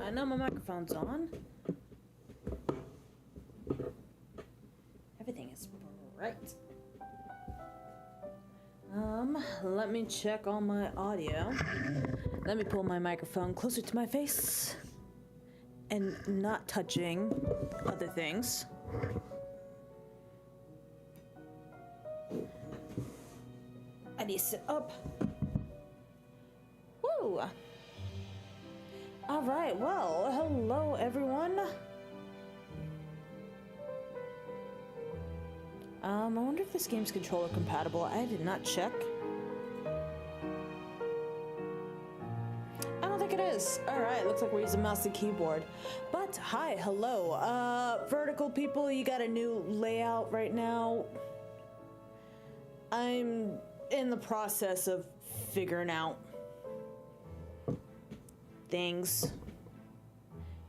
I know my microphone's on. Everything is bright. Let me check all my audio. Let me pull my microphone closer to my face and not touching other things. I need to sit up. Woo! Alright, well, hello everyone. I wonder if this game's controller compatible. I did not check. I don't think it is. Alright, looks like we're using mouse and keyboard. But, hi, hello. Vertical people, you got a new layout right now. I'm in the process of figuring out things.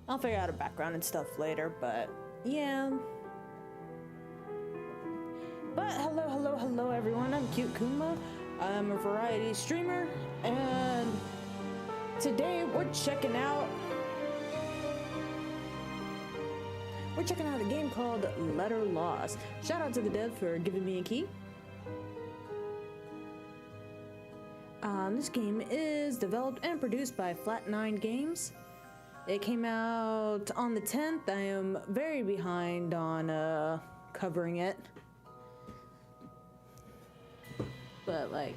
I'll figure out a background and stuff later, but yeah. But hello everyone, I'm Cute Kuma. I'm a variety streamer, and today we're checking out a game called Letter Lost. Shout out to the dev for giving me a key. This game is developed and produced by Flat9 Games. It came out on the 10th. I am very behind on covering it. But like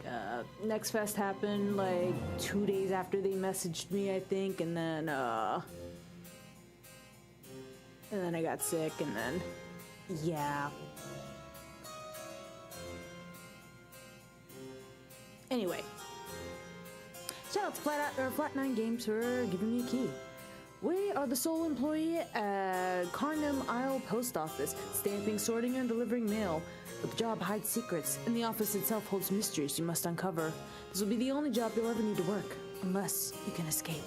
Next Fest happened like 2 days after they messaged me, I think, and then I got sick, and then yeah. Anyway, shout out to Flat9 Games for giving me a key. We are the sole employee at Carnum Isle Post Office, stamping, sorting, and delivering mail. But the job hides secrets, and the office itself holds mysteries you must uncover. This will be the only job you'll ever need to work, unless you can escape.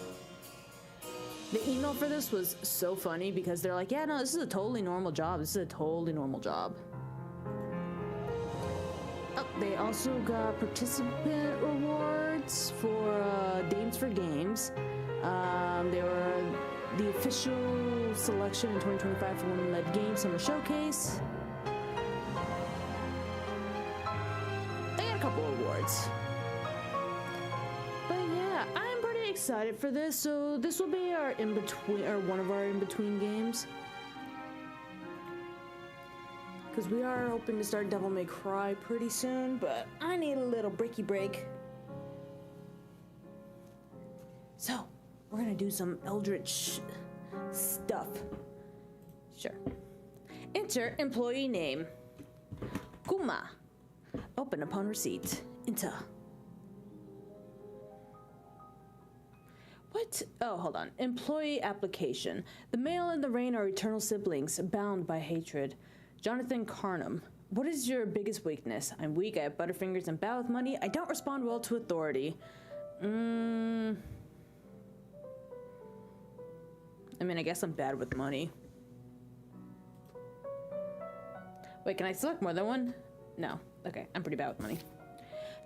The email for this was so funny because they're like, yeah, no, this is a totally normal job. This is a totally normal job. Oh, they also got participant rewards for Dames for Games. They were the official selection in 2025 for Women-Led Games Summer Showcase. They got a couple awards. But yeah, I'm pretty excited for this. So this will be our in-between, or one of our in-between games. Because we are hoping to start Devil May Cry pretty soon, but I need a little breaky break. So, we're gonna do some Eldritch stuff. Sure. Enter employee name. Kuma. Open upon receipt. Enter. What? Oh, hold on. Employee application. The male and the rain are eternal siblings, bound by hatred. Jonathan Carnum. What is your biggest weakness? I'm weak, I have butterfingers and bad with money. I don't respond well to authority. I mean, I guess I'm bad with money. Wait, can I select more than one? No. Okay, I'm pretty bad with money.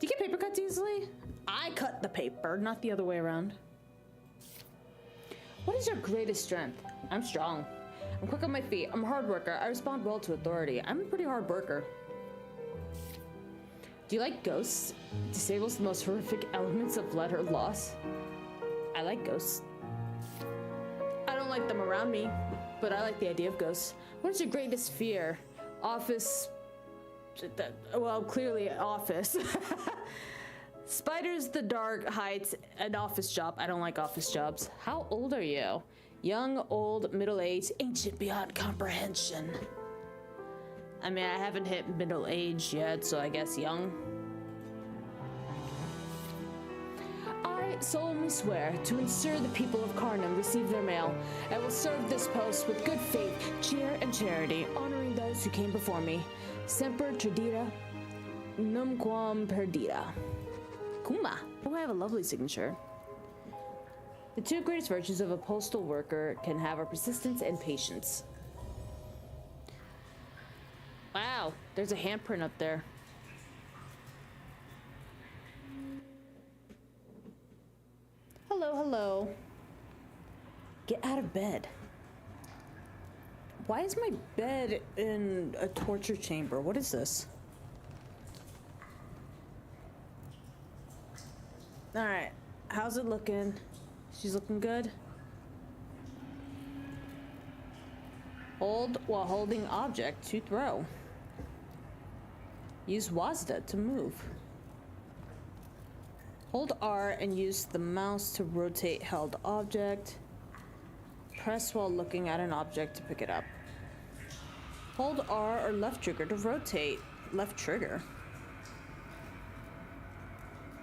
Do you get paper cuts easily? I cut the paper, not the other way around. What is your greatest strength? I'm strong. I'm quick on my feet. I'm a hard worker. I respond well to authority. I'm a pretty hard worker. Do you like ghosts? Disables the most horrific elements of Letter Lost. I like ghosts. I don't like them around me, but I like the idea of ghosts. What is your greatest fear? Office. Well, clearly office. Spiders, the dark, heights, an office job. I don't like office jobs. How old are you? Young, old, middle-aged, ancient beyond comprehension. I mean, I haven't hit middle age yet, so I guess young. I solemnly swear to ensure the people of Carnum receive their mail. I will serve this post with good faith, cheer, and charity, honoring those who came before me. Semper Tradita, Numquam Perdita. Kuma. Oh, I have a lovely signature. The two greatest virtues of a postal worker can have are persistence and patience. Wow, there's a handprint up there. Hello, hello. Get out of bed. Why is my bed in a torture chamber? What is this? Alright. How's it looking? She's looking good? Hold while holding object to throw. Use WASD to move. Hold R and use the mouse to rotate held object. Press while looking at an object to pick it up. Hold R or left trigger to rotate. Left trigger?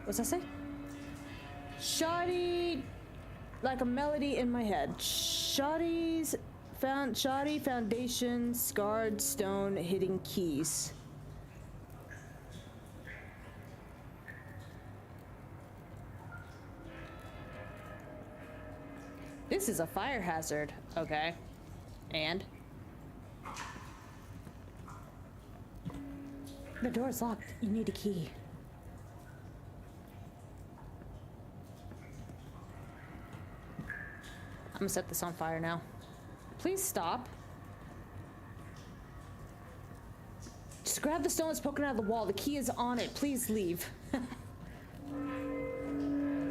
What's that say? Shoddy, like a melody in my head. Shoddy foundation, scarred stone, hitting keys. This is a fire hazard. Okay. And? The door is locked. You need a key. I'm gonna set this on fire now. Please stop. Just grab the stone that's poking out of the wall. The key is on it. Please leave.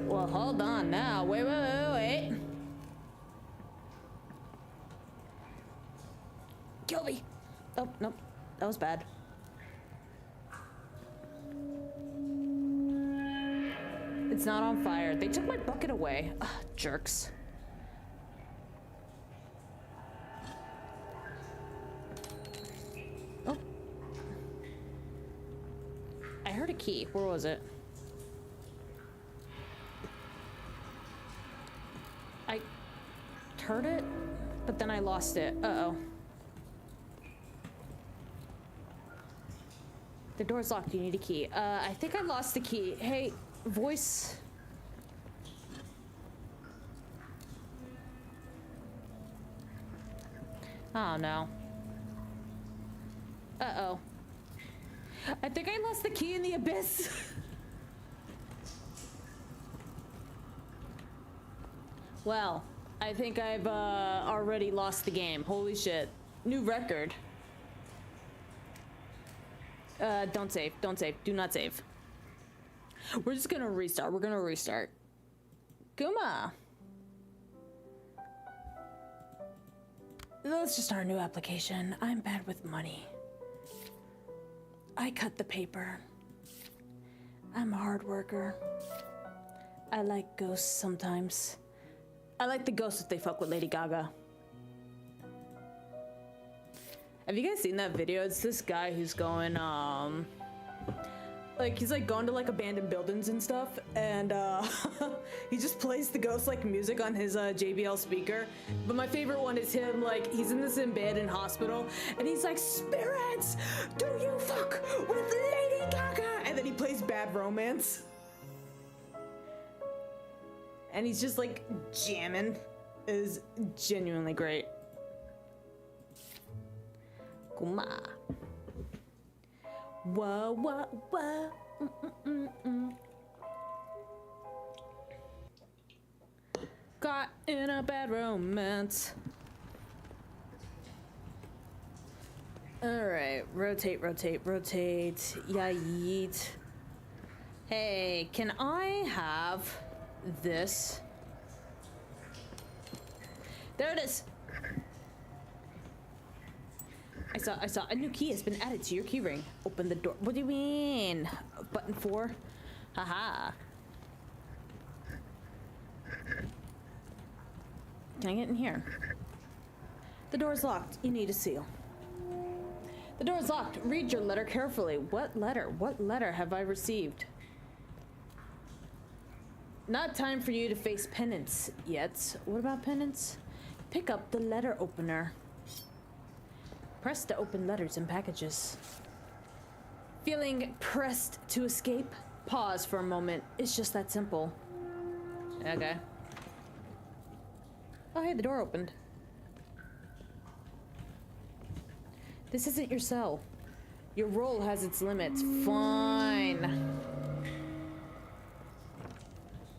Well, hold on now. Wait. Kill me. Oh, nope. That was bad. It's not on fire. They took my bucket away. Ugh, jerks. Oh. I heard a key. Where was it? I heard it, but then I lost it. Uh-oh. The door's locked. You need a key. I think I lost the key. Hey, voice. Oh, no. Uh-oh. I think I lost the key in the abyss. Well, I think I've already lost the game. Holy shit. New record. Don't save. Don't save. Do not save. We're just gonna restart. We're gonna restart. Kuma. Let's just start a new application. I'm bad with money. I cut the paper. I'm a hard worker. I like ghosts sometimes. I like the ghosts if they fuck with Lady Gaga. Have you guys seen that video? It's this guy who's going, like, he's like going to like abandoned buildings and stuff, and he just plays the ghost like music on his JBL speaker. But my favorite one is him, like, he's in this abandoned hospital, and he's like, "Spirits, do you fuck with Lady Gaga?" And then he plays Bad Romance. And he's just like jamming. It is genuinely great. Kuma. Whoa, whoa, whoa. Got in a bad romance. Alright, rotate. Yeah, yeet. Hey, can I have this? There it is. I saw a new key has been added to your keyring. Open the door. What do you mean? Button 4? Haha. Can I get in here? The door's locked. You need a seal. The door's locked. Read your letter carefully. What letter? What letter have I received? Not time for you to face penance yet. What about penance? Pick up the letter opener. Press to open letters and packages. Feeling pressed to escape? Pause for a moment. It's just that simple. Okay. Oh, hey, the door opened. This isn't your cell. Your role has its limits. Fine.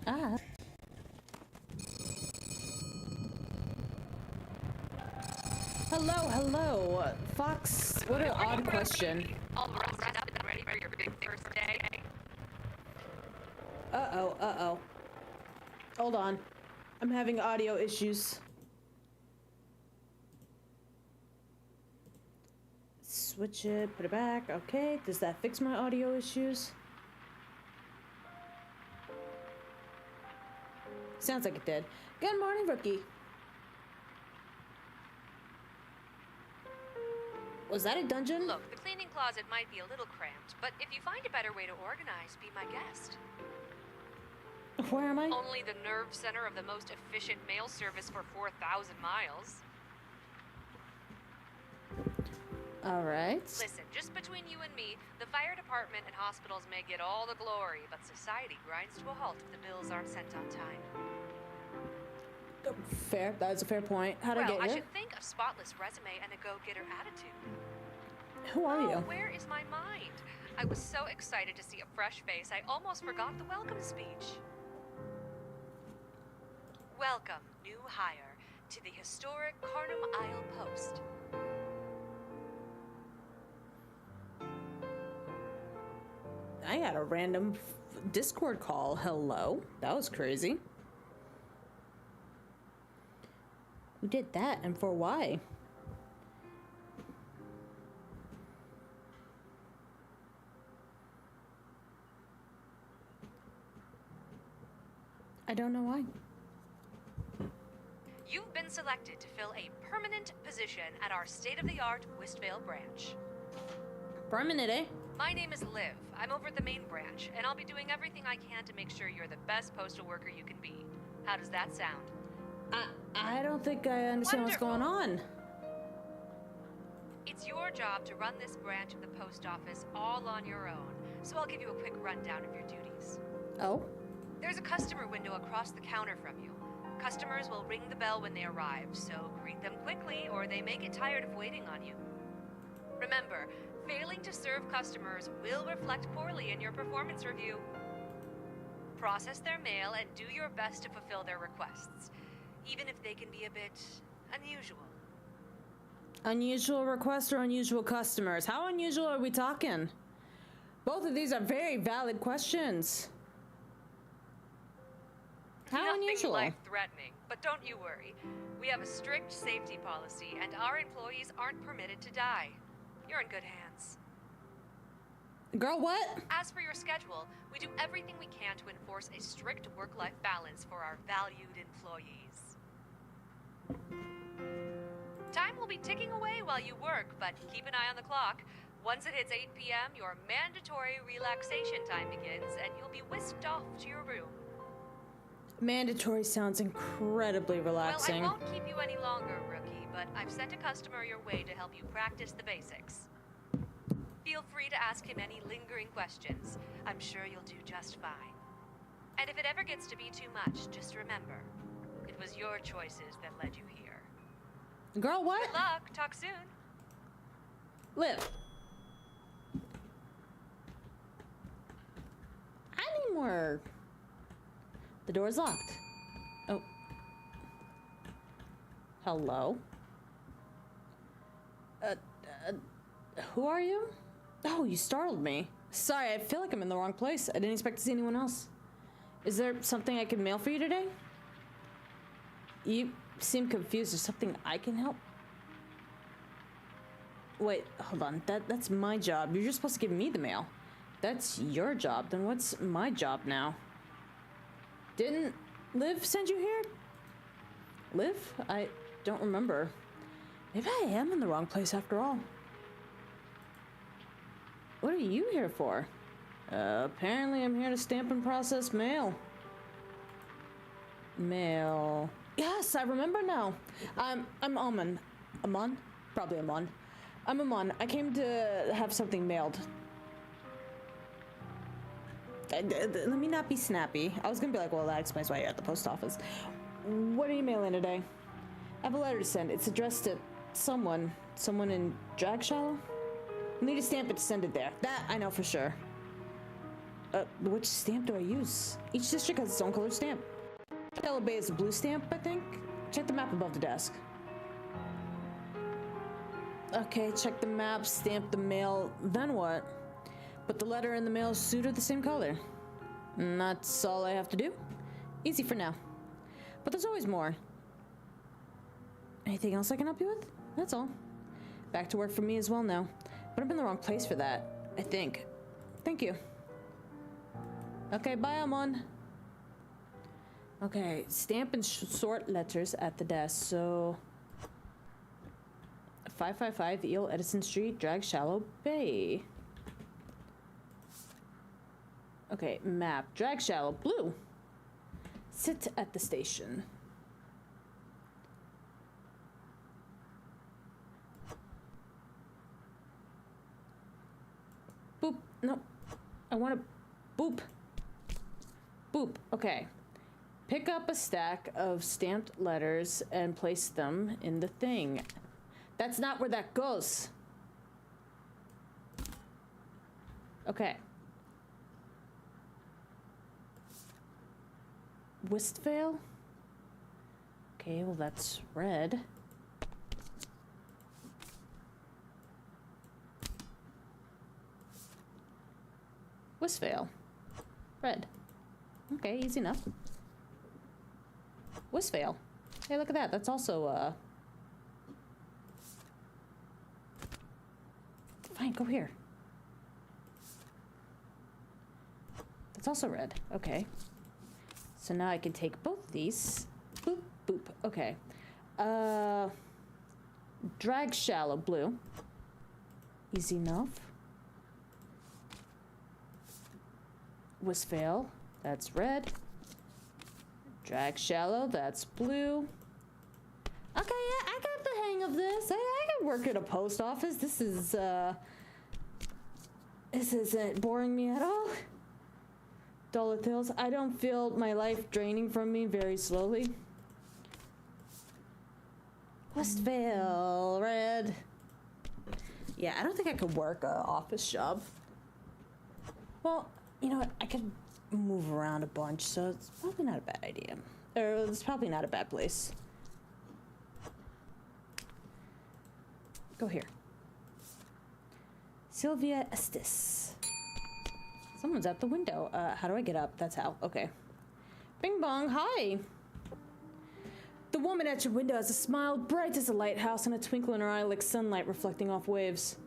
Ah. hello. Fox, what an odd question. All rested up and ready for your big first day. Uh-oh. Hold on. I'm having audio issues. Switch it, put it back. Okay, does that fix my audio issues? Sounds like it did. Good morning, Rookie. Was that a dungeon? Look, the cleaning closet might be a little cramped, but if you find a better way to organize, be my guest. Where am I? Only the nerve center of the most efficient mail service for 4,000 miles. Alright. Listen, just between you and me, the fire department and hospitals may get all the glory, but society grinds to a halt if the bills aren't sent on time. Fair. That's a fair point. How'd I get I here? should think a spotless resume and a go-getter attitude. Who are you? Where is my mind? I was so excited to see a fresh face, I almost forgot the welcome speech. Welcome, new hire, to the historic Carnum Isle Post. I got a random Discord call. Hello. That was crazy. Who did that and for why? I don't know why. You've been selected to fill a permanent position at our state-of-the-art Westvale branch. Permanent, eh? My name is Liv. I'm over at the main branch, and I'll be doing everything I can to make sure you're the best postal worker you can be. How does that sound? I don't think I understand what's going on. It's your job to run this branch of the post office all on your own, so I'll give you a quick rundown of your duties. Oh? There's a customer window across the counter from you. Customers will ring the bell when they arrive, so greet them quickly or they may get tired of waiting on you. Remember, failing to serve customers will reflect poorly in your performance review. Process their mail and do your best to fulfill their requests, even if they can be a bit unusual. Unusual requests or unusual customers? How unusual are we talking? Both of these are very valid questions. How unusual? Nothing life-threatening, but don't you worry. We have a strict safety policy, and our employees aren't permitted to die. You're in good hands. Girl, what? As for your schedule, we do everything we can to enforce a strict work-life balance for our valued employees. Time will be ticking away while you work, but keep an eye on the clock. Once it hits 8 p.m., your mandatory relaxation time begins, and you'll be whisked off to your room. Mandatory sounds incredibly relaxing. Well, I won't keep you any longer, rookie, but I've sent a customer your way to help you practice the basics. Feel free to ask him any lingering questions. I'm sure you'll do just fine. And if it ever gets to be too much, just remember, it was your choices that led you here. Girl, what? Good luck. Talk soon. Liv. I need more. The door's locked. Oh. Hello? Who are you? Oh, you startled me. Sorry, I feel like I'm in the wrong place. I didn't expect to see anyone else. Is there something I can mail for you today? You seem confused. Is something I can help? Wait, hold on. That's my job. You're just supposed to give me the mail. That's your job. Then what's my job now? Didn't Liv send you here? Liv? I don't remember. Maybe I am in the wrong place after all. What are you here for? Apparently I'm here to stamp and process mail. Mail. Yes, I remember now. I'm Amon. Amon? Probably Amon. I'm Amon. I came to have something mailed. Let me not be snappy. I was gonna be like, well, that explains why you're at the post office. What are you mailing today? I have a letter to send. It's addressed to someone in Dragshallow. I need a stamp it to send it there. That I know for sure. Which stamp do I use? Each district has its own colored stamp. Yellow Bay is a blue stamp, I think. Check the map above the desk. Okay, check the map, stamp the mail, then what? Put the letter in the mail suit of the same color. And that's all I have to do. Easy for now. But there's always more. Anything else I can help you with? That's all. Back to work for me as well now. But I'm in the wrong place for that, I think. Thank you. Okay, bye, Amon. Okay, stamp and sort letters at the desk, so... 555 Eel Edison Street, Drag Shallow Bay. Okay, map. Drag Shallow Blue. Sit at the station. Boop. No. I want to... Boop. Boop. Okay. Pick up a stack of stamped letters and place them in the thing. That's not where that goes. Okay. Westvale? Okay, well that's red. Westvale. Red. Okay, easy enough. Westvale. Hey, look at that. That's also, Fine, go here. That's also red. Okay. So now I can take both these. Boop, boop. Okay. Drag Shallow Blue. Easy enough. Westvale. That's red. Drag Shallow. That's blue. Okay, yeah, I got the hang of this. I can work at a post office. This isn't boring me at all. Dollar Hills. I don't feel my life draining from me very slowly. Westvale, red. Yeah, I don't think I could work a office job. Well, you know what? I could move around a bunch, so it's probably not a bad idea. Or it's probably not a bad place. Go here. Sylvia Estes. Someone's at the window. How do I get up? That's how. Okay. Bing bong, hi! The woman at your window has a smile bright as a lighthouse and a twinkle in her eye like sunlight reflecting off waves.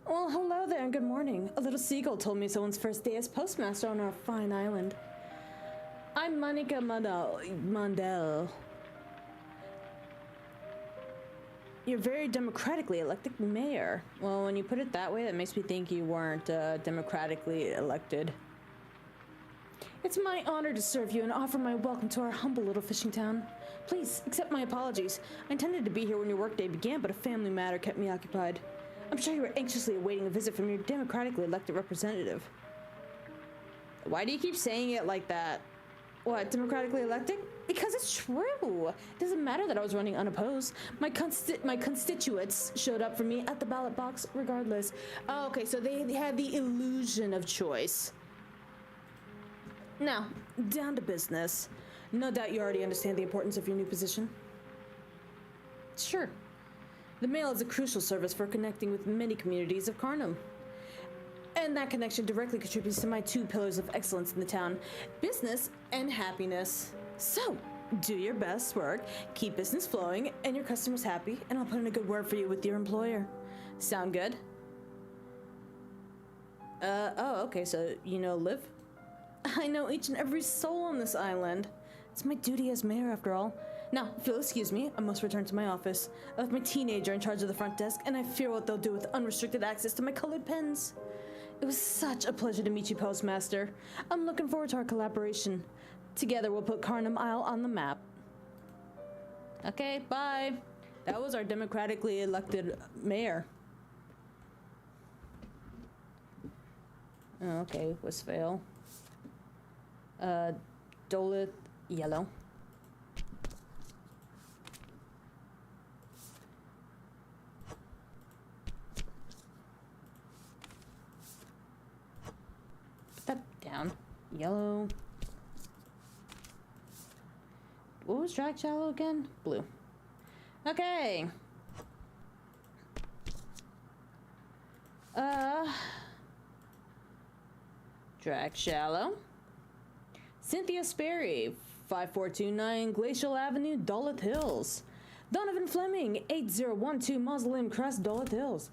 Well, hello there and good morning. A little seagull told me someone's first day as postmaster on our fine island. I'm Monica Mondel. You're very democratically elected mayor. Well, when you put it that way, that makes me think you weren't democratically elected. It's my honor to serve you and offer my welcome to our humble little fishing town. Please, accept my apologies. I intended to be here when your workday began, but a family matter kept me occupied. I'm sure you were anxiously awaiting a visit from your democratically elected representative. Why do you keep saying it like that? What, democratically elected? Because it's true. It doesn't matter that I was running unopposed. My constituents showed up for me at the ballot box regardless. Oh, okay, so they had the illusion of choice. Now, down to business. No doubt you already understand the importance of your new position. Sure. The mail is a crucial service for connecting with many communities of Carnum. And that connection directly contributes to my two pillars of excellence in the town, business and happiness. So, do your best work, keep business flowing, and your customers happy, and I'll put in a good word for you with your employer. Sound good? Oh, okay, so you know Liv? I know each and every soul on this island. It's my duty as mayor, after all. Now, if you'll excuse me, I must return to my office. I left my teenager in charge of the front desk, and I fear what they'll do with unrestricted access to my colored pens. It was such a pleasure to meet you, Postmaster. I'm looking forward to our collaboration. Together, we'll put Carnum Isle on the map. Okay, bye. That was our democratically elected mayor. Oh, okay, Westvale. Dolith, yellow. Put that down. Yellow. What was Drag Shallow again? Blue. Okay. Drac Shallow. Cynthia Sperry, 5429 Glacial Avenue, Duluth Hills. Donovan Fleming, 8012 Mausoleum Crest, Duluth Hills.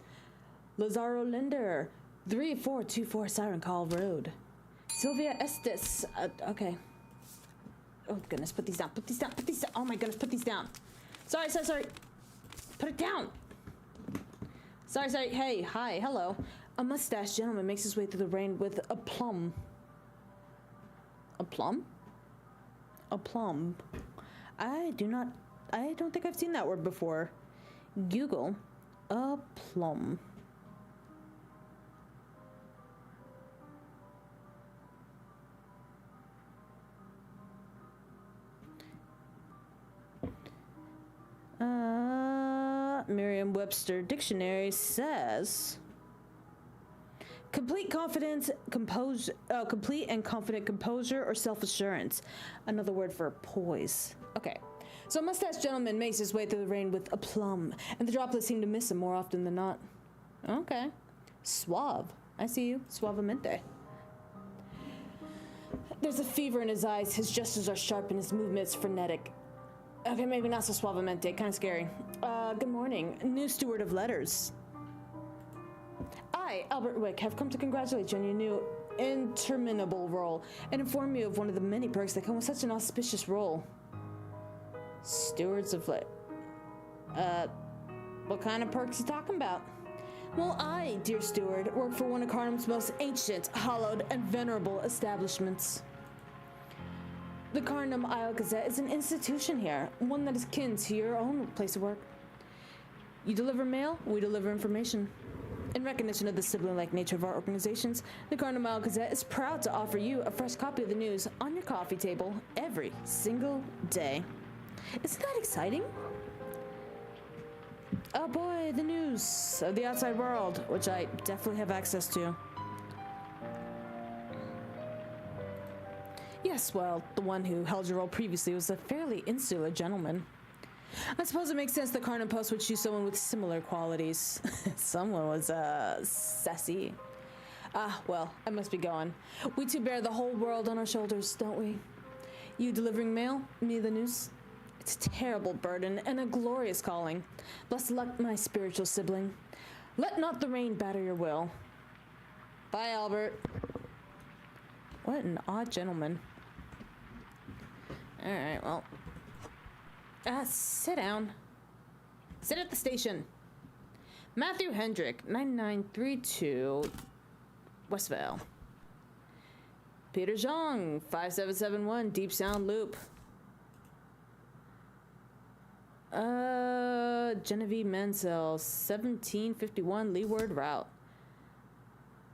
Lazaro Linder, 3424 Siren Call Road. Sylvia Estes, okay. Oh goodness, put these down, put these down, put these down. Oh my goodness, put these down. Sorry. Put it down. Sorry. Hey, hi, hello. A mustached gentleman makes his way through the rain with a plum. A plum? A plum. I don't think I've seen that word before. Google. A plum. Merriam-Webster Dictionary says complete and confident composure or self-assurance. Another word for poise. Okay. So a mustached gentleman makes his way through the rain with aplomb, and the droplets seem to miss him more often than not. Okay. Suave. I see you. Suavemente. There's a fever in his eyes. His gestures are sharp and his movements frenetic. Okay, maybe not so suavemente. Kind of scary. Good morning. New steward of letters. I, Albert Wick, have come to congratulate you on your new interminable role and inform you of one of the many perks that come with such an auspicious role. Stewards of what kind of perks you talking about? Well, I, dear steward, work for one of Carnum's most ancient, hallowed, and venerable establishments. The Carnum Isle Gazette is an institution here, one that is kin to your own place of work. You deliver mail, we deliver information. In recognition of the sibling-like nature of our organizations, the Carnum Isle Gazette is proud to offer you a fresh copy of the news on your coffee table every single day. Isn't that exciting? Oh boy, the news of the outside world, which I definitely have access to. Yes, well, the one who held your role previously was a fairly insular gentleman. I suppose it makes sense that Carnum Post would choose someone with similar qualities. Someone was, sassy. Well, I must be going. We two bear the whole world on our shoulders, don't we? You delivering mail, me the news. It's a terrible burden and a glorious calling. Bless luck, my spiritual sibling. Let not the rain batter your will. Bye, Albert. What an odd gentleman. Alright, well. Sit down. Sit at the station. Matthew Hendrick, 9932 Westvale. Peter Zhang, 5771 Deep Sound Loop. Genevieve Mansell, 1751 Leeward Route.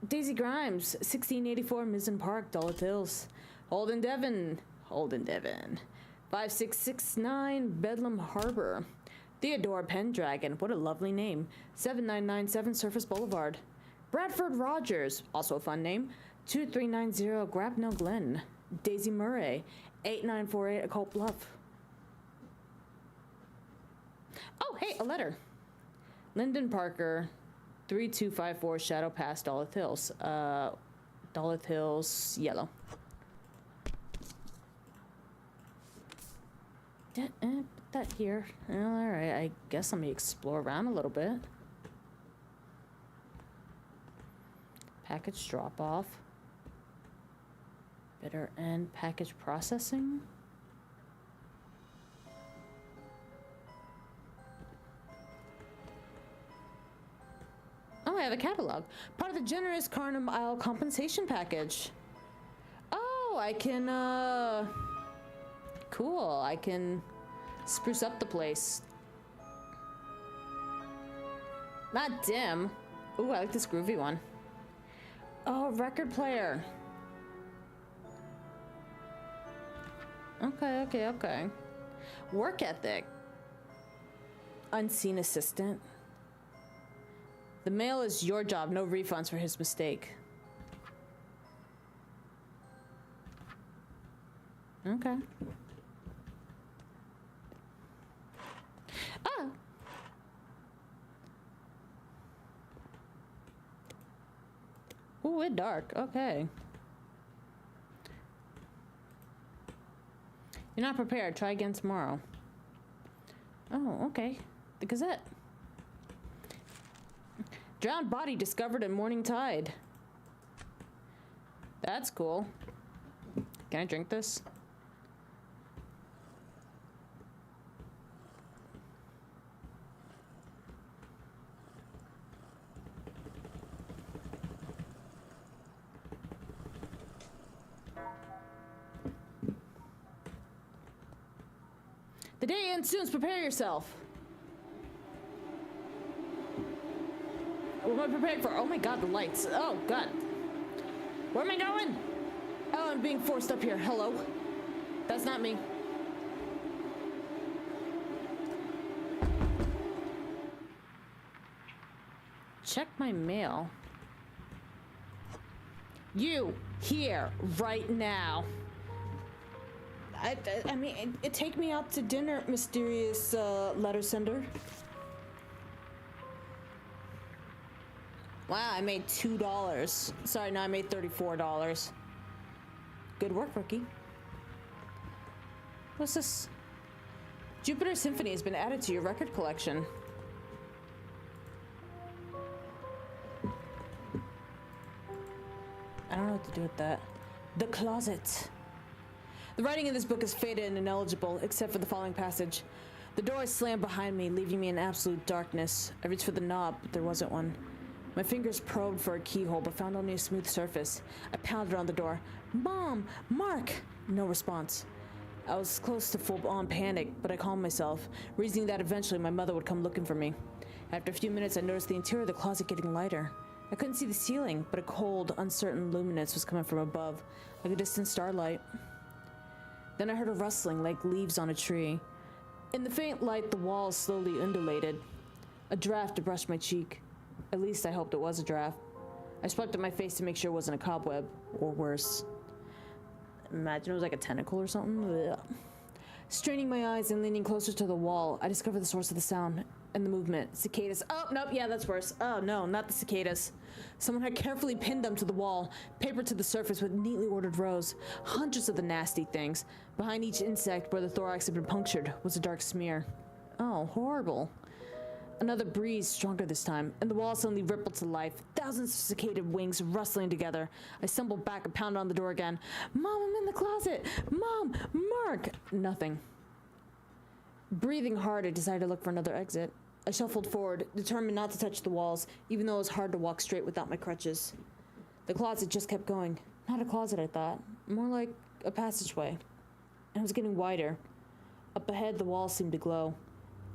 Daisy Grimes, 1684 Mizzen Park, Duluth Hills. Holden Devon, 5669 Bedlam Harbor. Theodore Pendragon, what a lovely name, 7997 Surface Boulevard. Bradford Rogers, also a fun name, 2390 Grabnell Glen. Daisy Murray, 8948 Occult Bluff. Oh, hey, a letter. Lyndon Parker, 3254 Shadow Pass, Duluth Hills. Duluth Hills, yellow. Put that here. Alright, I guess let me explore around a little bit. Package drop-off. Bitter end package processing. Oh, I have a catalog. Part of the generous Carnum Isle compensation package. Oh, I can, cool. I can spruce up the place. Not dim. Ooh, I like this groovy one. Oh, record player. Okay. Work ethic. Unseen assistant. The mail is your job, no refunds for his mistake. Okay. Ooh, it's dark. Okay. You're not prepared. Try again tomorrow. Oh, okay. The Gazette. Drowned body discovered at morning tide. That's cool. Can I drink this? The day ends soon, prepare yourself. What am I preparing for? Oh my god, the lights. Oh god. Where am I going? Oh, I'm being forced up here. Hello? That's not me. Check my mail. You, here, right now. I mean, take me out to dinner, mysterious letter sender. Wow, I made $2. Sorry, no, I made $34. Good work, rookie. What's this? Jupiter Symphony has been added to your record collection. I don't know what to do with that. The closet. The writing in this book is faded and ineligible, except for the following passage. The door is slammed behind me, leaving me in absolute darkness. I reached for the knob, but there wasn't one. My fingers probed for a keyhole, but found only a smooth surface. I pounded on the door. Mom! Mark! No response. I was close to full-on panic, but I calmed myself, reasoning that eventually my mother would come looking for me. After a few minutes, I noticed the interior of the closet getting lighter. I couldn't see the ceiling, but a cold, uncertain luminance was coming from above, like a distant starlight. Then I heard a rustling like leaves on a tree. In the faint light, the walls slowly undulated. A draft brushed my cheek. At least I hoped it was a draft. I swiped at my face to make sure it wasn't a cobweb, or worse. Imagine it was like a tentacle or something. Ugh. Straining my eyes and leaning closer to the wall, I discovered the source of the sound and the movement. Cicadas. Oh, nope, yeah, that's worse. Oh, no, not the cicadas. Someone had carefully pinned them to the wall, papered to the surface with neatly ordered rows. Hundreds of the nasty things. Behind each insect, where the thorax had been punctured, was a dark smear. Oh, horrible. Another breeze, stronger this time, and the wall suddenly rippled to life. Thousands of cicada wings rustling together. I stumbled back and pounded on the door again. Mom, I'm in the closet! Mom! Mark! Nothing. Breathing hard, I decided to look for another exit. I shuffled forward, determined not to touch the walls, even though it was hard to walk straight without my crutches. The closet just kept going. Not a closet, I thought. More like a passageway. And it was getting wider. Up ahead, the walls seemed to glow.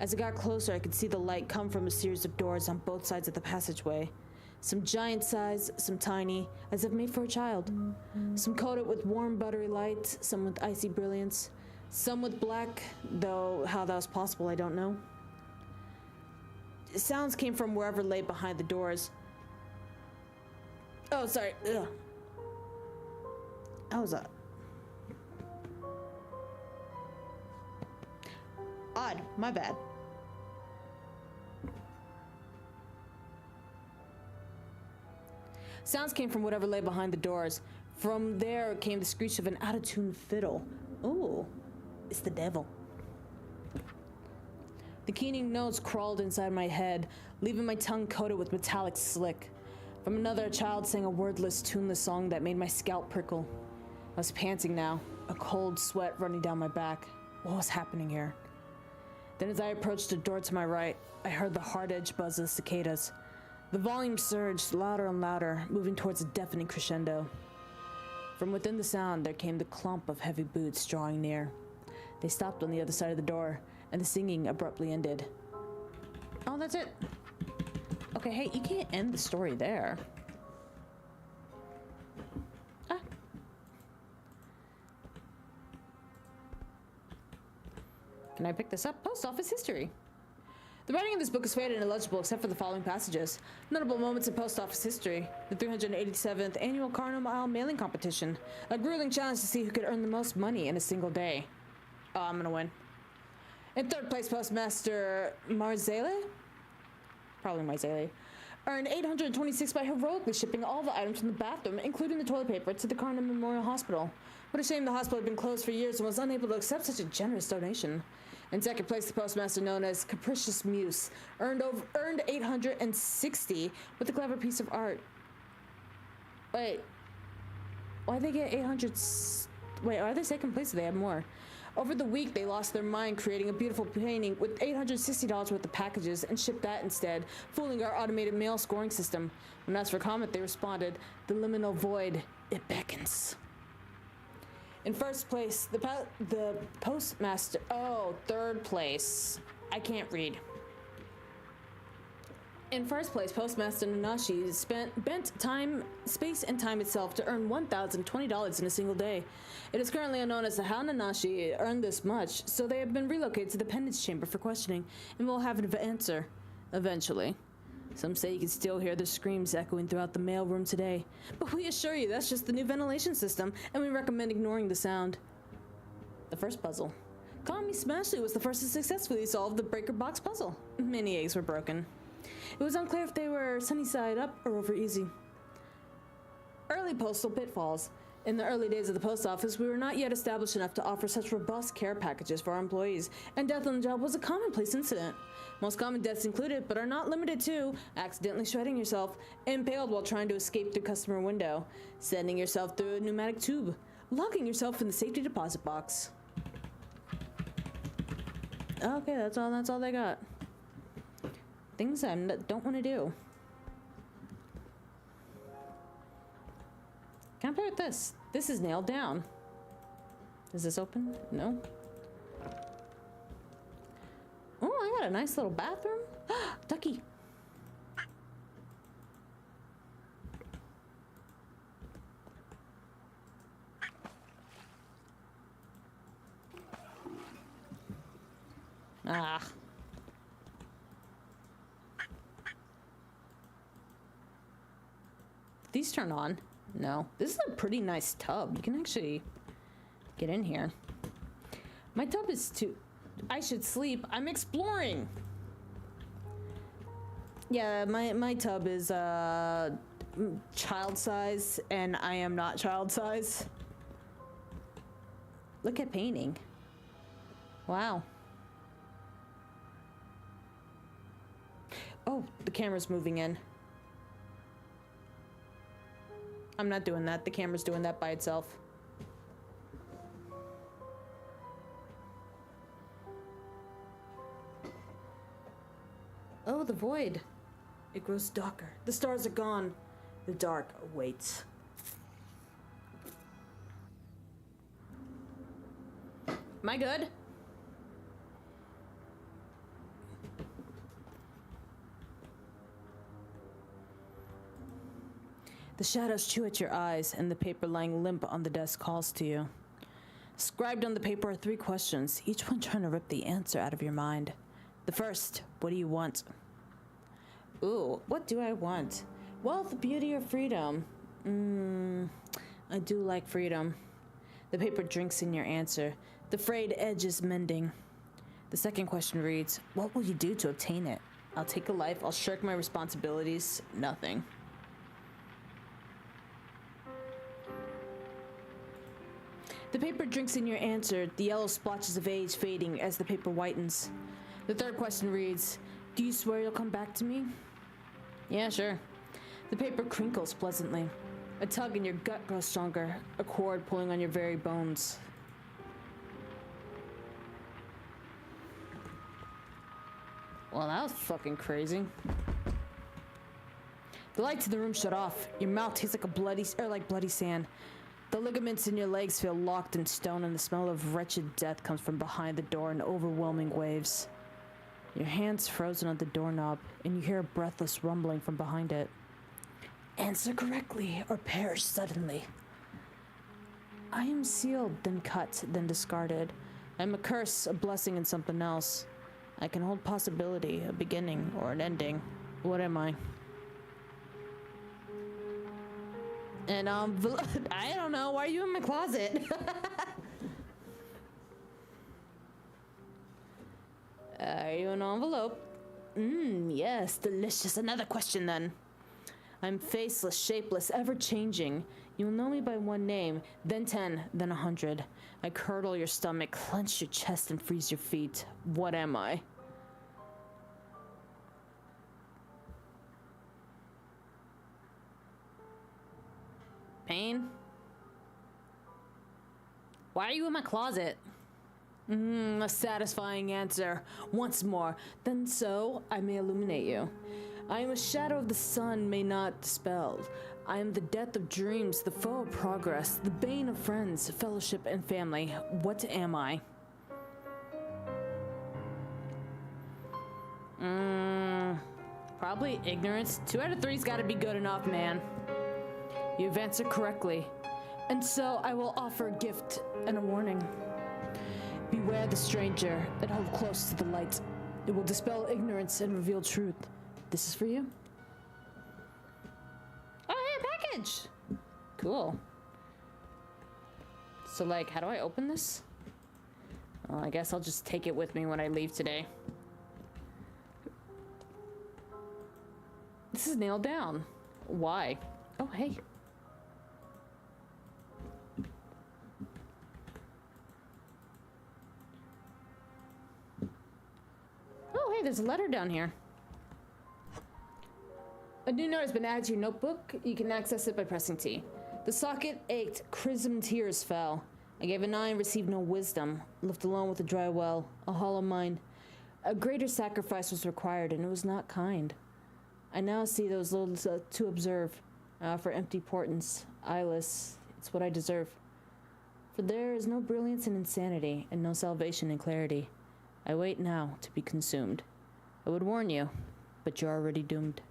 As I got closer, I could see the light come from a series of doors on both sides of the passageway. Some giant size, some tiny, as if made for a child. Some coated with warm, buttery light, some with icy brilliance. Some with black, though how that was possible, I don't know. Sounds came from wherever lay behind the doors. Oh, sorry. Ugh. That was odd. My bad. Sounds came from whatever lay behind the doors. From there came the screech of an out-of-tune fiddle. Ooh, it's the devil. The keening notes crawled inside my head, leaving my tongue coated with metallic slick. From another, a child sang a wordless, tuneless song that made my scalp prickle. I was panting now, a cold sweat running down my back. What was happening here? Then as I approached the door to my right, I heard the hard-edged buzz of the cicadas. The volume surged louder and louder, moving towards a deafening crescendo. From within the sound, there came the clump of heavy boots drawing near. They stopped on the other side of the door, and the singing abruptly ended. Oh, that's it. Okay, hey, you can't end the story there. Ah. Can I pick this up? Post office history. The writing in this book is faded and illegible except for the following passages. Notable moments in post office history. The 387th annual Carnum Isle mailing competition. A grueling challenge to see who could earn the most money in a single day. Oh, I'm gonna win. In third place, Postmaster Marzale? Probably Marzale. Earned 826 by heroically shipping all the items from the bathroom, including the toilet paper, to the Carnum Memorial Hospital. What a shame the hospital had been closed for years and was unable to accept such a generous donation. In second place, the postmaster known as Capricious Muse earned 860 with a clever piece of art. Wait, why'd they get 800? Wait, are they second place or they have more? Over the week, they lost their mind creating a beautiful painting with $860 worth of packages and shipped that instead, fooling our automated mail scoring system. When asked for comment, they responded, "The liminal void, it beckons." In first place, the postmaster. Oh, third place. I can't read. In first place, Postmaster Nanashi bent space and time itself to earn $1,020 in a single day. It is currently unknown as to how Nanashi earned this much, so they have been relocated to the Pendants Chamber for questioning, and will have an answer eventually. Some say you can still hear the screams echoing throughout the mailroom today, but we assure you that's just the new ventilation system, and we recommend ignoring the sound. The first puzzle. Kami Smashley was the first to successfully solve the breaker box puzzle. Many eggs were broken. It was unclear if they were sunny side up or over easy. Early postal pitfalls. In the early days of the post office, we were not yet established enough to offer such robust care packages for our employees, and death on the job was a commonplace incident. Most common deaths included, but are not limited to, accidentally shredding yourself, impaled while trying to escape through customer window, sending yourself through a pneumatic tube, locking yourself in the safety deposit box. Okay, that's all they got. Things I don't want to do. Can I play with this? This is nailed down. Is this open? No. Oh, I got a nice little bathroom. Ducky. Ah. These turn on? No. This is a pretty nice tub. You can actually get in here. My tub is too... I should sleep. I'm exploring. Yeah, my tub is child size, and I am not child size. Look at painting. Wow. Oh, the camera's moving in. I'm not doing that. The camera's doing that by itself. Oh, the void. It grows darker. The stars are gone. The dark awaits. Am I good? The shadows chew at your eyes, and the paper lying limp on the desk calls to you. Scribed on the paper are 3 questions, each one trying to rip the answer out of your mind. The first, what do you want? Ooh, what do I want? Wealth, beauty, or freedom? I do like freedom. The paper drinks in your answer. The frayed edge is mending. The second question reads, what will you do to obtain it? I'll take a life, I'll shirk my responsibilities, nothing. The paper drinks in your answer, the yellow splotches of age fading as the paper whitens. The third question reads, do you swear you'll come back to me? Yeah, sure. The paper crinkles pleasantly. A tug in your gut grows stronger, a cord pulling on your very bones. Well, that was fucking crazy. The lights in the room shut off. Your mouth tastes like bloody sand. The ligaments in your legs feel locked in stone, and the smell of wretched death comes from behind the door in overwhelming waves. Your hand's frozen on the doorknob, and you hear a breathless rumbling from behind it. Answer correctly, or perish suddenly. I am sealed, then cut, then discarded. I am a curse, a blessing, and something else. I can hold possibility, a beginning, or an ending. What am I? And I don't know, why are you in my closet? Are you an envelope? Yes, delicious. Another question then. I'm faceless, shapeless, ever-changing. You'll know me by one name, then 10, then 100. I curdle your stomach, clench your chest, and freeze your feet. What am I? Pain? Why are you in my closet? A satisfying answer. Once more, then so I may illuminate you. I am a shadow of the sun may not dispelled. I am the death of dreams, the foe of progress, the bane of friends, fellowship, and family. What am I? Probably ignorance. 2 out of 3's gotta be good enough, man. You've answered correctly. And so I will offer a gift and a warning. Beware the stranger and hold close to the light. It will dispel ignorance and reveal truth. This is for you. Oh, hey, a package! Cool. So, like, how do I open this? Well, I guess I'll just take it with me when I leave today. This is nailed down. Why? Oh, hey. Oh, hey, there's a letter down here. A new note has been added to your notebook. You can access it by pressing T. The socket ached. Chrism tears fell. I gave an eye and received no wisdom. Left alone with a dry well, a hollow mind. A greater sacrifice was required, and it was not kind. I now see those little to observe. I offer empty portents, eyeless. It's what I deserve. For there is no brilliance in insanity, and no salvation in clarity. I wait now to be consumed. I would warn you, but you're already doomed.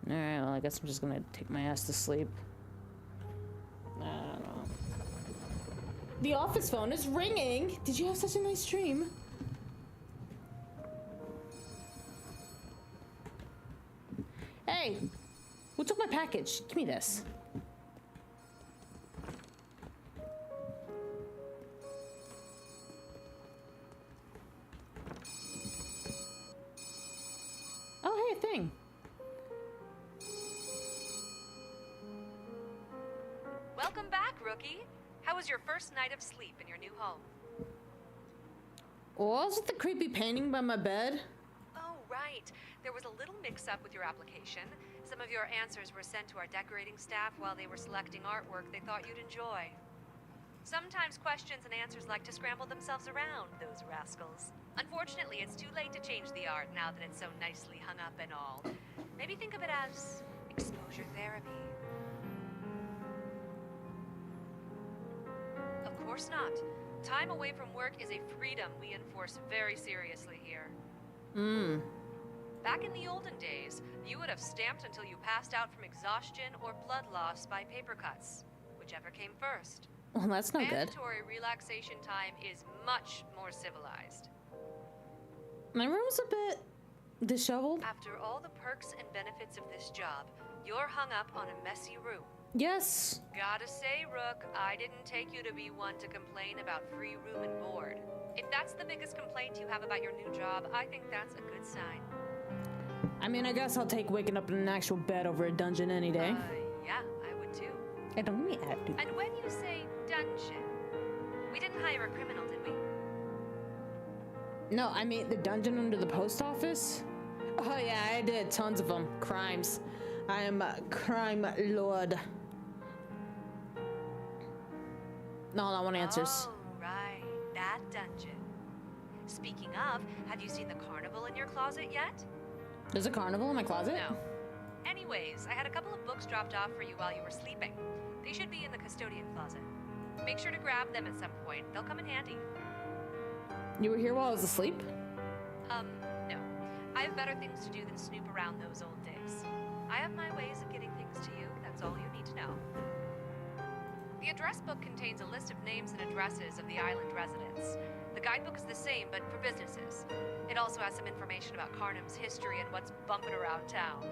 Alright, well, I guess I'm just gonna take my ass to sleep. I don't know. The office phone is ringing! Did you have such a nice dream? Hey! Who took my package? Give me this. Oh, hey, a thing. Welcome back, rookie. How was your first night of sleep in your new home? What was with the creepy painting by my bed? Oh, right. There was a little mix-up with your application. Some of your answers were sent to our decorating staff while they were selecting artwork they thought you'd enjoy. Sometimes questions and answers like to scramble themselves around, those rascals. Unfortunately, it's too late to change the art now that it's so nicely hung up and all. Maybe think of it as exposure therapy. Of course not. Time away from work is a freedom we enforce very seriously here. Back in the olden days, you would have stamped until you passed out from exhaustion or blood loss by paper cuts, whichever came first. Well, that's no good. Mandatory relaxation time is much more civilized. My room's a bit disheveled. After all the perks and benefits of this job, you're hung up on a messy room. Yes. Gotta say, Rook, I didn't take you to be one to complain about free room and board. If that's the biggest complaint you have about your new job, I think that's a good sign. I mean, I guess I'll take waking up in an actual bed over a dungeon any day. Yeah, I would too. I don't mean to. And when you say dungeon, we didn't hire a criminal, did we? No, I mean the dungeon under the post office. Oh yeah, I did tons of them. Crimes. I am a crime lord. No, I want answers. Oh, right. That dungeon. Speaking of, have you seen the carnival in your closet yet? There's a carnival in my closet? No. Anyways, I had a couple of books dropped off for you while you were sleeping. They should be in the custodian closet. Make sure to grab them at some point. They'll come in handy. You were here while I was asleep? No. I have better things to do than snoop around those old digs. I have my ways of getting things to you. That's all you need to know. The address book contains a list of names and addresses of the island residents. The guidebook is the same, but for businesses. It also has some information about Carnum's history and what's bumping around town.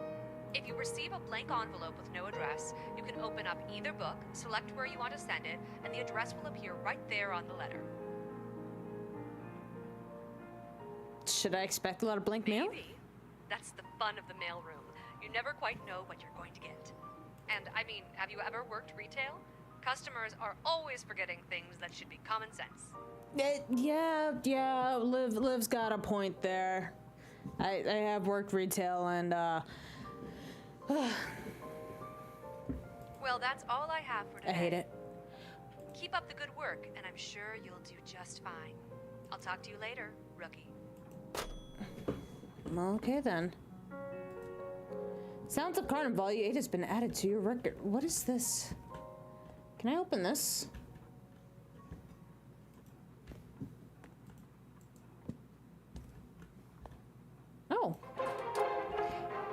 If you receive a blank envelope with no address, you can open up either book, select where you want to send it, and the address will appear right there on the letter. Should I expect a lot of blank mail? Maybe. That's the fun of the mailroom. You never quite know what you're going to get. And I mean, have you ever worked retail? Customers are always forgetting things that should be common sense. Yeah, Liv's got a point there. I have worked retail and Well, that's all I have for today. I hate it. Keep up the good work, and I'm sure you'll do just fine. I'll talk to you later, rookie. Okay then. Sounds of Carnum Volume 8 has been added to your record. What is this? Can I open this? Oh.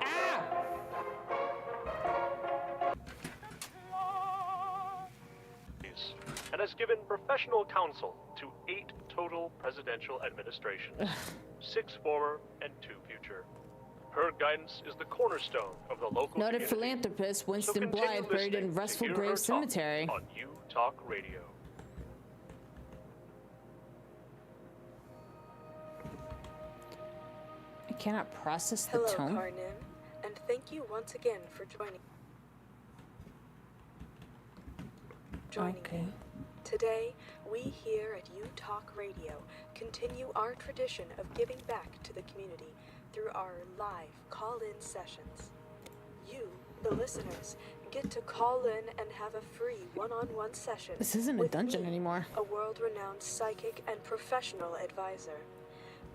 Ah! And has given professional counsel to 8 total presidential administrations, 6 former and 2 future. Her guidance is the cornerstone of the local Noted community. philanthropist Winston continue Blythe buried in listening to Restful Hear Grave Her Talk Cemetery. on U Talk Radio. I cannot process the Hello, tone. Carnim, and thank you once again for joining Okay. me. Today, we here at U Talk Radio continue our tradition of giving back to the community through our live call-in sessions. You, the listeners, get to call in and have a free one-on-one session. This isn't a with dungeon me, anymore. a world-renowned psychic and professional advisor.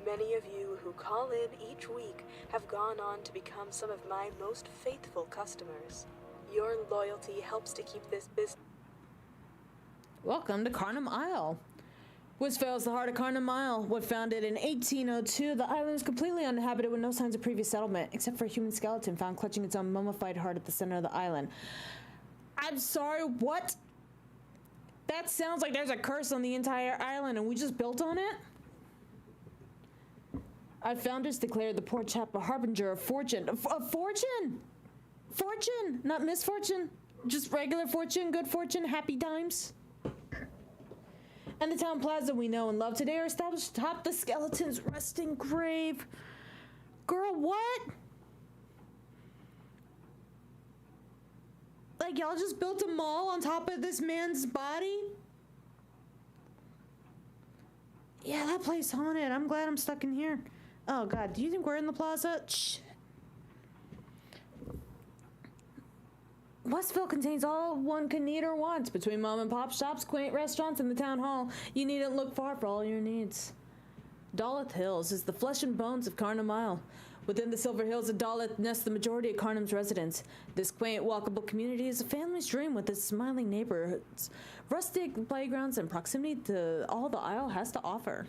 Many of you who call in each week have gone on to become some of my most faithful customers. Your loyalty helps to keep this business. Welcome to Carnum Isle. Wistfell is the heart of Carnum Isle. Was founded in 1802, the island is completely uninhabited with no signs of previous settlement, except for a human skeleton found clutching its own mummified heart at the center of the island. I'm sorry, what? That sounds like there's a curse on the entire island and we just built on it? Our founders declared the poor chap a harbinger of fortune. Of fortune! Fortune! Not misfortune. Just regular fortune, good fortune, happy times. And the town plaza we know and love today are established atop the skeleton's resting grave. Girl, what? Like, y'all just built a mall on top of this man's body? Yeah, that place haunted. I'm glad I'm stuck in here. Oh, God, do you think we're in the plaza? Shh. Westville contains all one can need or want. Between mom and pop shops, quaint restaurants, and the town hall, you needn't look far for all your needs. Daleth Hills is the flesh and bones of Carnum Isle. Within the Silver Hills of Daleth nests the majority of Carnum's residents. This quaint, walkable community is a family's dream with its smiling neighborhoods, rustic playgrounds, and proximity to all the Isle has to offer.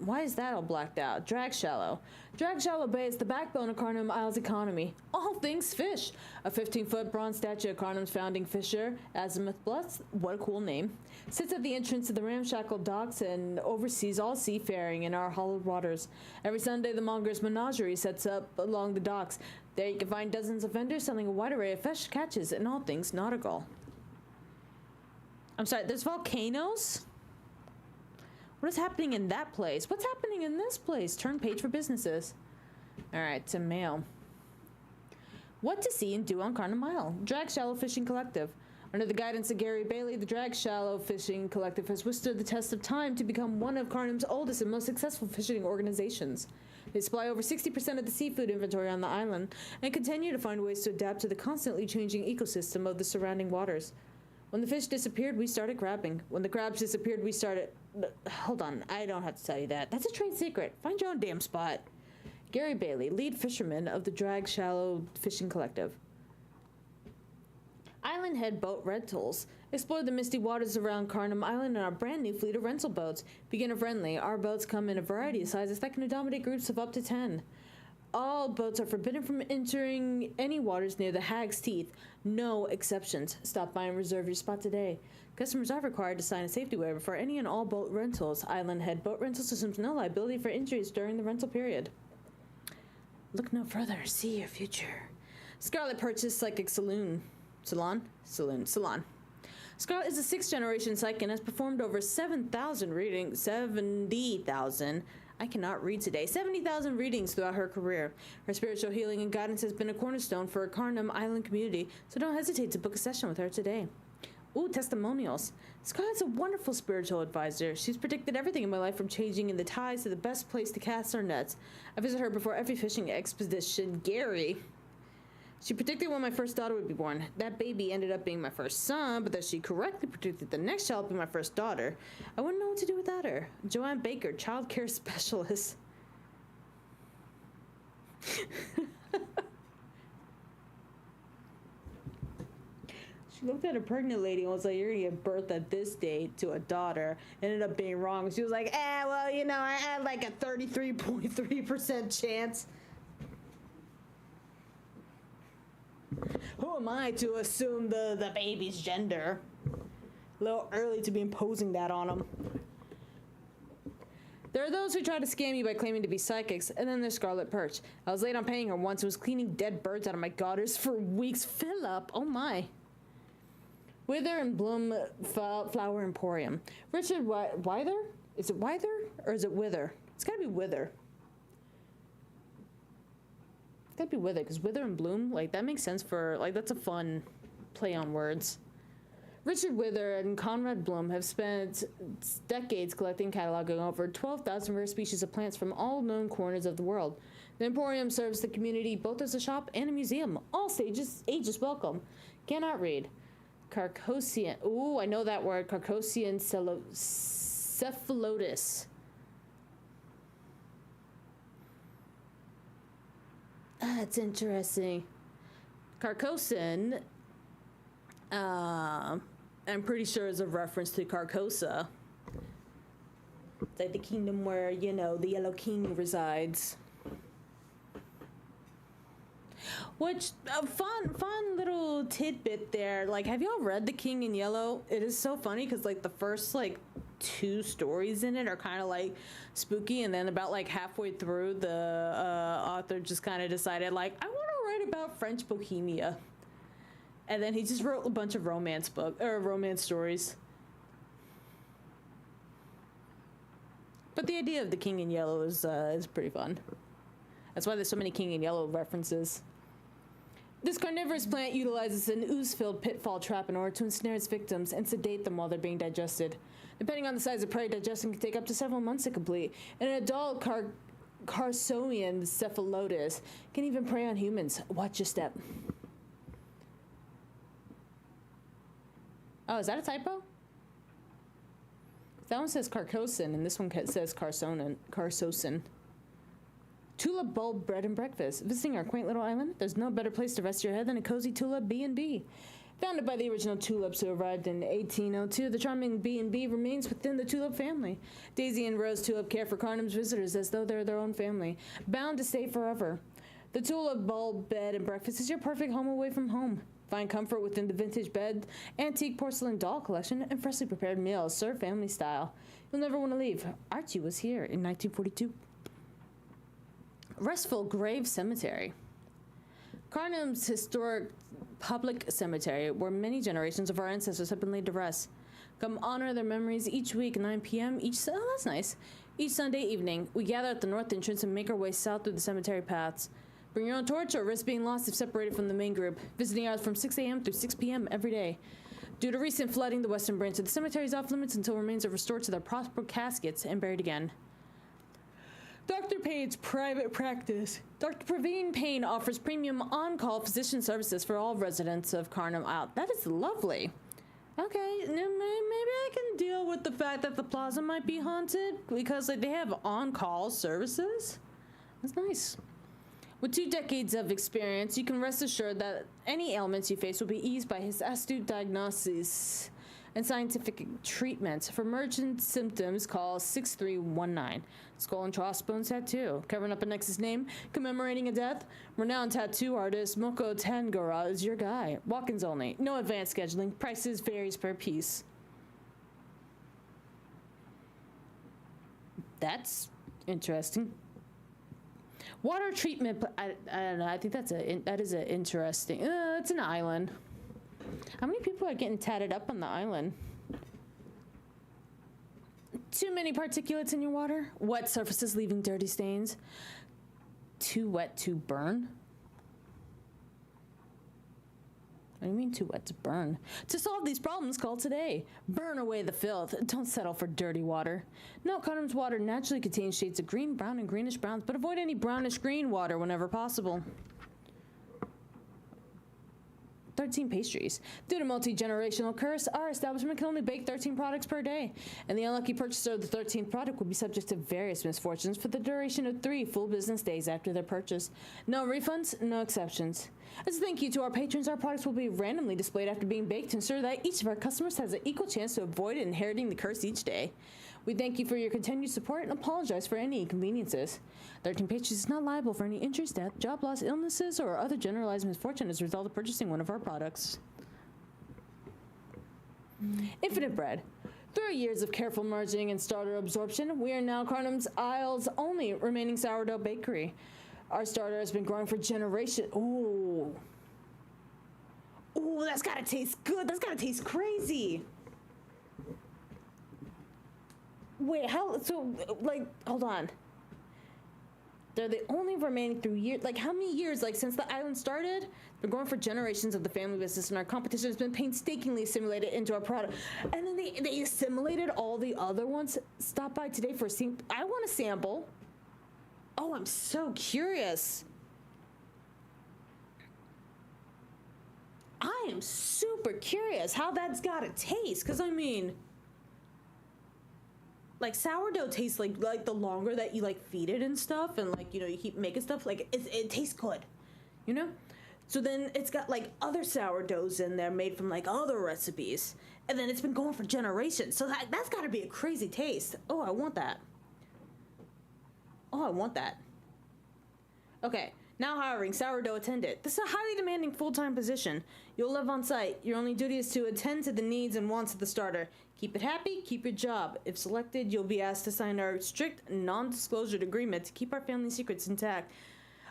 Why is that all blacked out? Drag Shallow. Drag Shallow Bay is the backbone of Carnum Isle's economy. All things fish. A 15-foot bronze statue of Carnum's founding fisher, Azimuth Bluss, what a cool name, sits at the entrance to the ramshackle docks and oversees all seafaring in our hollowed waters. Every Sunday, the Monger's Menagerie sets up along the docks. There you can find dozens of vendors selling a wide array of fish catches and all things nautical. I'm sorry, there's volcanoes? What is happening in that place? What's happening in this place? Turn page for businesses. Alright, to mail. What to see and do on Carnum Isle. Drag Shallow Fishing Collective. Under the guidance of Gary Bailey, the Drag Shallow Fishing Collective has withstood the test of time to become one of Carnum's oldest and most successful fishing organizations. They supply over 60% of the seafood inventory on the island and continue to find ways to adapt to the constantly changing ecosystem of the surrounding waters. When the fish disappeared, we started crabbing. When the crabs disappeared, we started... Hold on, I don't have to tell you that. That's a trade secret. Find your own damn spot. Gary Bailey, lead fisherman of the Drag Shallow Fishing Collective. Island Head Boat Rentals. Explore the misty waters around Carnum Island in our brand new fleet of rental boats. Beginner friendly, our boats come in a variety of sizes that can accommodate groups of up to 10. All boats are forbidden from entering any waters near the Hag's Teeth. No exceptions. Stop by and reserve your spot today. Customers are required to sign a safety waiver for any and all boat rentals. Island Head Boat Rentals assumes no liability for injuries during the rental period. Look no further. See your future. Scarlet Purchase Psychic Salon. Scarlett is a 6th generation psychic and has performed over 7,000 readings, 70,000. I cannot read today. 70,000 readings throughout her career. Her spiritual healing and guidance has been a cornerstone for a Carnum Island community, so don't hesitate to book a session with her today. Ooh, testimonials. Scarlett's a wonderful spiritual advisor. She's predicted everything in my life from changing in the tides to the best place to cast our nets. I visit her before every fishing expedition. Gary. She predicted when my first daughter would be born. That baby ended up being my first son, but that she correctly predicted the next child would be my first daughter. I wouldn't know what to do without her. Joanne Baker, child care specialist. She looked at a pregnant lady and was like, you're gonna give birth at this date to a daughter. Ended up being wrong. She was like, well, you know, I had like a 33.3% chance. Who am I to assume the baby's gender? A little early to be imposing that on them. There are those who try to scam you by claiming to be psychics, and then there's Scarlet Perch. I was late on paying her once and was cleaning dead birds out of my gutters for weeks. Fill up, oh my. Wither and Bloom Flower Emporium. Richard Wither? Is it Wither or is it Wither? It's gotta be Wither. It's gotta be Wither, because Wither and Bloom, like, that makes sense for, like, that's a fun play on words. Richard Wither and Conrad Bloom have spent decades collecting and cataloging over 12,000 rare species of plants from all known corners of the world. The Emporium serves the community both as a shop and a museum. All ages welcome. Cannot read. Carcosian. Ooh, I know that word. Carcosian cephalotus. That's interesting. Carcosan, I'm pretty sure is a reference to Carcosa. It's like the kingdom where, you know, the Yellow King resides. Which, a fun little tidbit there. Like, have y'all read The King in Yellow? It is so funny because, like, the first, like, 2 stories in it are kind of, like, spooky. And then about, like, halfway through, the author just kind of decided, like, I want to write about French Bohemia. And then he just wrote a bunch of romance stories. But the idea of The King in Yellow is pretty fun. That's why there's so many King in Yellow references. This carnivorous plant utilizes an ooze-filled pitfall trap in order to ensnare its victims and sedate them while they're being digested. Depending on the size of prey, digestion can take up to several months to complete. And an adult Carcosan cephalotus can even prey on humans. Watch your step. Oh, is that a typo? That one says Carcosan, and this one says Carcosan. Tulip Bulb Bread and Breakfast. Visiting our quaint little island, there's no better place to rest your head than a cozy Tulip B&B. Founded by the original Tulips who arrived in 1802, the charming B&B remains within the Tulip family. Daisy and Rose Tulip care for Carnum's visitors as though they're their own family, bound to stay forever. The Tulip Bulb Bed and Breakfast is your perfect home away from home. Find comfort within the vintage bed, antique porcelain doll collection, and freshly prepared meals served family style. You'll never want to leave. Archie was here in 1942. Restful Grave Cemetery. Carnum's historic public cemetery, where many generations of our ancestors have been laid to rest. Come honor their memories each week at 9 p.m. Oh, that's nice. Each Sunday evening, we gather at the north entrance and make our way south through the cemetery paths. Bring your own torch or risk being lost if separated from the main group. Visiting hours from 6 a.m. through 6 p.m. every day. Due to recent flooding, the western branch of the cemetery is off limits until remains are restored to their proper caskets and buried again. Dr. Payne's private practice. Dr. Praveen Payne offers premium on-call physician services for all residents of Carnum Isle. That is lovely. Okay, maybe I can deal with the fact that the plaza might be haunted because they have on-call services. That's nice. With 2 decades of experience, you can rest assured that any ailments you face will be eased by his astute diagnosis and scientific treatment. For emergent symptoms, call 6319. Skull and crossbones tattoo. Covering up a Nexus name, commemorating a death. Renowned tattoo artist Moko Tangara is your guy. Walk-ins only. No advanced scheduling. Prices varies per piece. That's interesting. Water treatment. I don't know. I think that is an interesting. It's an island. How many people are getting tatted up on the island? Too many particulates in your water? Wet surfaces leaving dirty stains? Too wet to burn? What do you mean too wet to burn? To solve these problems, call today. Burn away the filth. Don't settle for dirty water. No, Condom's water naturally contains shades of green, brown, and greenish browns, but avoid any brownish green water whenever possible. 13 pastries. Due to multi-generational curse, our establishment can only bake 13 products per day, and the unlucky purchaser of the 13th product will be subject to various misfortunes for the duration of 3 full business days after their purchase. No refunds, no exceptions. As a thank you to our patrons, our products will be randomly displayed after being baked to ensure that each of our customers has an equal chance to avoid inheriting the curse each day. We thank you for your continued support and apologize for any inconveniences. 13 Pastries is not liable for any injuries, death, job loss, illnesses, or other generalized misfortune as a result of purchasing one of our products. Infinite Bread. Through years of careful merging and starter absorption, we are now Carnum's Isle's only remaining sourdough bakery. Our starter has been growing for generations. Ooh. Ooh, that's gotta taste good. That's gotta taste crazy. Wait, how? So, like, hold on. They're the only remaining through years. Like, how many years, like, since the island started? Been going for generations of the family business, and our competition has been painstakingly assimilated into our product. And then they assimilated all the other ones. Stop by today for a sample. I want a sample. Oh, I'm so curious. I am super curious how that's gotta taste, because I mean, like, sourdough tastes like the longer that you like feed it and stuff, and like, you know, you keep making stuff, like it tastes good, you know. So then it's got like other sourdoughs in there made from like other recipes, and then it's been going for generations. So that's got to be a crazy taste. Oh, I want that. Oh, I want that. Okay. Now hiring sourdough attendant. This is a highly demanding full-time position. You'll live on site. Your only duty is to attend to the needs and wants of the starter. Keep it happy, keep your job. If selected, you'll be asked to sign our strict non-disclosure agreement to keep our family secrets intact.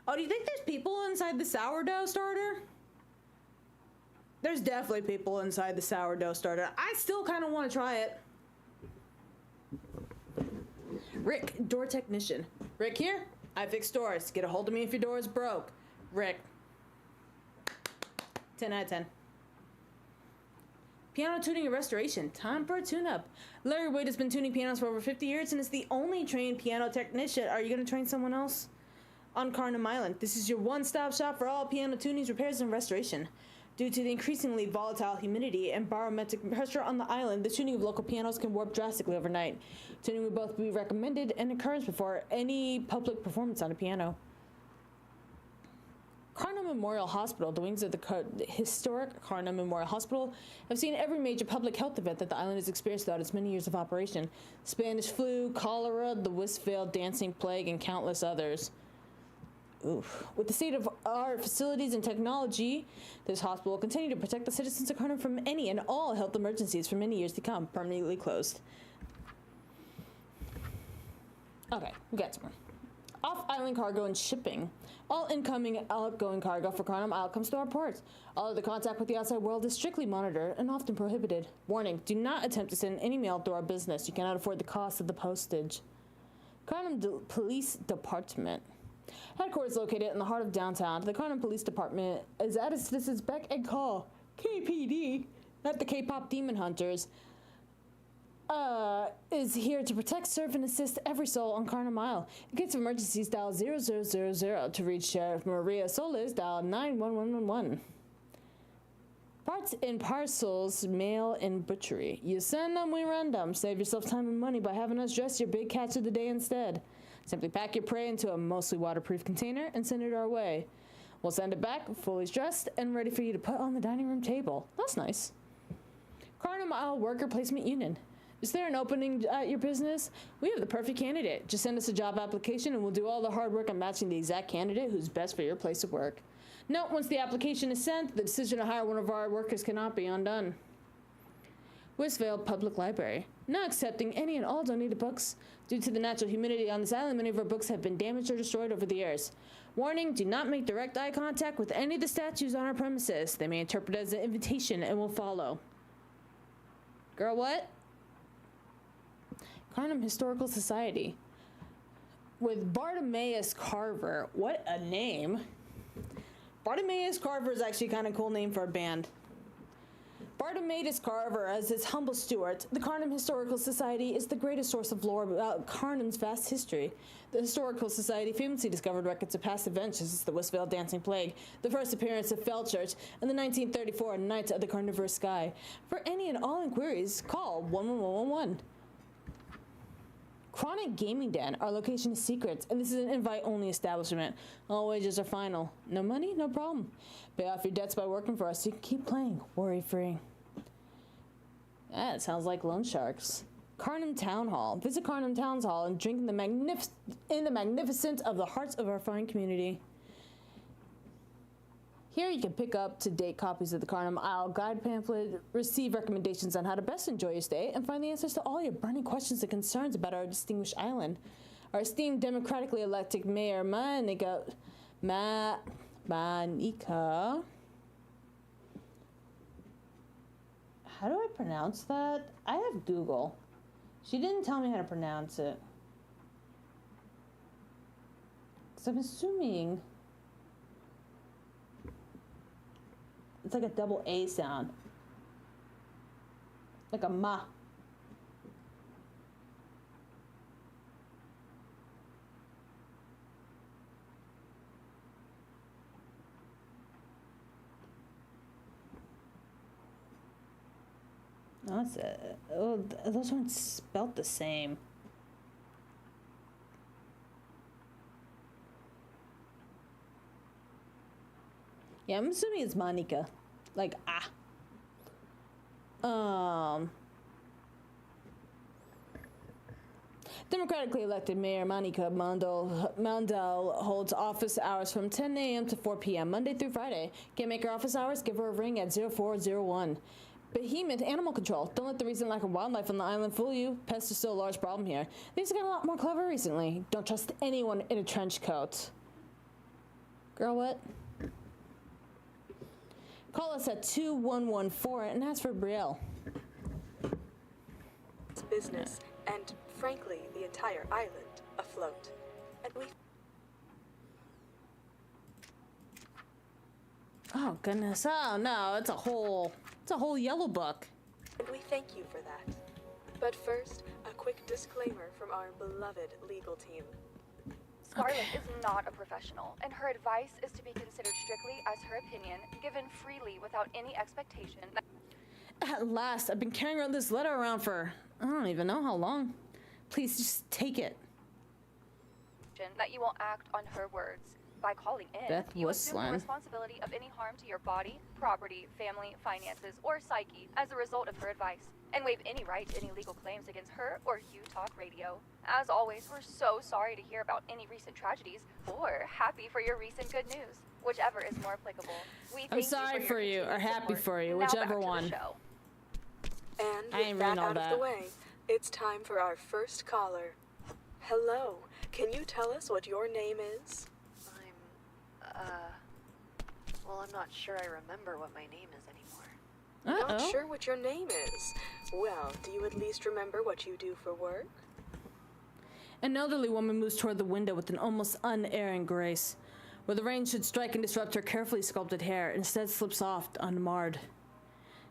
Oh, do you think there's people inside the sourdough starter? There's definitely people inside the sourdough starter. I still kind of want to try it. Rick, door technician. Rick here? I fix doors. Get a hold of me if your door is broke. Rick. 10 out of 10. Piano tuning and restoration. Time for a tune-up. Larry Wade has been tuning pianos for over 50 years and is the only trained piano technician. Are you going to train someone else? On Carnum Island. This is your one-stop shop for all piano tunings, repairs, and restoration. Due to the increasingly volatile humidity and barometric pressure on the island, the tuning of local pianos can warp drastically overnight. Tuning would both be recommended and encouraged before any public performance on a piano. Carnum Memorial Hospital, the wings of the historic Carnum Memorial Hospital, have seen every major public health event that the island has experienced throughout its many years of operation. Spanish flu, cholera, the Wistvale dancing plague, and countless others. Oof. With the state-of-art facilities and technology, this hospital will continue to protect the citizens of Carnum from any and all health emergencies for many years to come. Permanently closed. Okay, we got some more. Off-island cargo and shipping. All incoming and outgoing cargo for Carnum Isle comes through our ports. All of the contact with the outside world is strictly monitored and often prohibited. Warning, do not attempt to send any mail through our business. You cannot afford the cost of the postage. Carnum Police Department. Headquarters located in the heart of downtown. The Carnum Police Department is at a citizen's beck and call. KPD, not the K-pop Demon Hunters, is here to protect, serve, and assist every soul on Carnum Isle. In case of emergencies, dial 0000. To reach Sheriff Maria Solis, dial 91111. Parts and parcels, mail, and butchery. You send them, we run them. Save yourself time and money by having us dress your big catch of the day instead. Simply pack your prey into a mostly waterproof container and send it our way. We'll send it back fully dressed and ready for you to put on the dining room table. That's nice. Carnum Isle Worker Placement Union. Is there an opening at your business? We have the perfect candidate. Just send us a job application and we'll do all the hard work on matching the exact candidate who's best for your place of work. Note, once the application is sent, the decision to hire one of our workers cannot be undone. Wistvale Public Library. Not accepting any and all donated books. Due to the natural humidity on this island, many of our books have been damaged or destroyed over the years. Warning, do not make direct eye contact with any of the statues on our premises. They may interpret it as an invitation and will follow. Girl, what? Carnum Historical Society. With Bartimaeus Carver. What a name. Bartimaeus Carver is actually kind of a cool name for a band. Bartimaeus Carver, as its humble steward, the Carnum Historical Society is the greatest source of lore about Carnum's vast history. The Historical Society famously discovered records of past events such as the Westvale Dancing Plague, the first appearance of Felchurch, and the 1934 Night of the Carnivorous Sky. For any and all inquiries, call 11111. Chronic Gaming Den. Our location is secret, and this is an invite-only establishment. All wages are final. No money? No problem. Pay off your debts by working for us so you can keep playing worry-free. That sounds like loan sharks. Carnum Town Hall. Visit Carnum Town Hall and drink in the magnificence of the hearts of our fine community. Here you can pick up to-date copies of the Carnum Isle Guide pamphlet, receive recommendations on how to best enjoy your stay, and find the answers to all your burning questions and concerns about our distinguished island. Our esteemed democratically elected Mayor Manika. How do I pronounce that? I have Google. She didn't tell me how to pronounce it. Because I'm assuming it's like a double A sound. Like a ma. No, it's those aren't spelt the same. Yeah, I'm assuming it's Monica. Like, Democratically elected Mayor Monica Mandel holds office hours from 10 a.m. to 4 p.m. Monday through Friday. Can't make her office hours? Give her a ring at 0401. Behemoth Animal Control. Don't let the recent lack of wildlife on the island fool you. Pests are still a large problem here. Things have gotten a lot more clever recently. Don't trust anyone in a trench coat. Girl, what? Call us at 2114 and ask for Brielle. It's business, and frankly, the entire island afloat. And we... Oh, goodness. Oh, no, it's a whole yellow book. And we thank you for that. But first, a quick disclaimer from our beloved legal team. Scarlet is not a professional, and her advice is to be considered strictly as her opinion, given freely without any expectation that... At last, I've been carrying around this letter around for I don't even know how long. Please just take it. That you will act on her words. By calling in, Beth you assume the Whistler. responsibility of any harm to your body, property, family, finances, or psyche as a result of her advice, and waive any right to any legal claims against her or You Talk Radio. As always, we're so sorry to hear about any recent tragedies, or happy for your recent good news, whichever is more applicable. I'm sorry for you, or happy for you, now whichever back to one. the show. And I ain't with that reading all out of that. the way, it's time for our first caller. Hello, can you tell us what your name is? Well, I'm not sure I remember what my name is anymore. Uh-oh. Not sure what your name is. Well, do you at least remember what you do for work? An elderly woman moves toward the window with an almost unerring grace. Where the rain should strike and disrupt her carefully sculpted hair, instead slips oft, unmarred.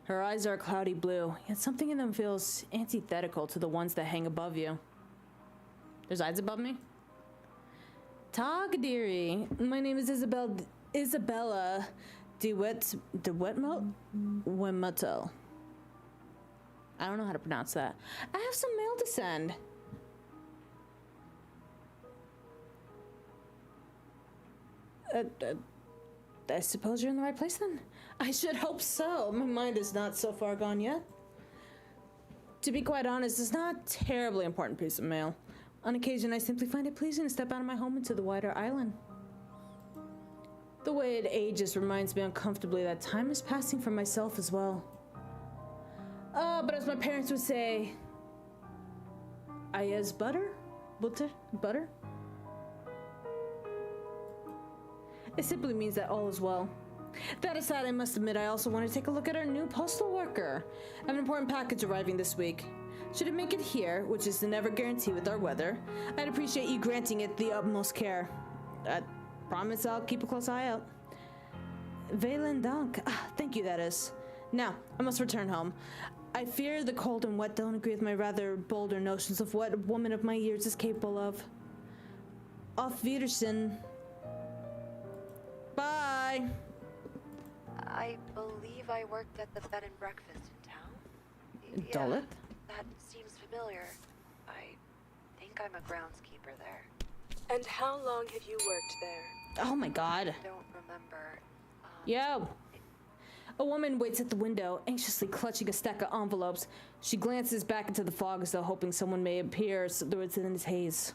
Her eyes are a cloudy blue, yet something in them feels antithetical to the ones that hang above you. There's eyes above me? Tagadiri. My name is Isabella Wimuto. I don't know how to pronounce that. I have some mail to send. I suppose you're in the right place then? I should hope so. My mind is not so far gone yet. To be quite honest, it's not a terribly important piece of mail. On occasion, I simply find it pleasing to step out of my home into the wider island. The way it ages reminds me uncomfortably that time is passing for myself as well. But as my parents would say, I is butter? Butter? It simply means that all is well. That aside, I must admit I also want to take a look at our new postal worker. I have an important package arriving this week. Should it make it here, which is the never guarantee with our weather, I'd appreciate you granting it the utmost care. I promise I'll keep a close eye out. Valen Dank. Thank you, that is. Now, I must return home. I fear the cold and wet don't agree with my rather bolder notions of what a woman of my years is capable of. Auf Wiedersehen. Bye! I believe I worked at the bed and breakfast in town. Dalit? That seems familiar. I think I'm a groundskeeper there. And how long have you worked there? Oh my god. I don't remember. Yo! A woman waits at the window, anxiously clutching a stack of envelopes. She glances back into the fog as though hoping someone may appear within this haze.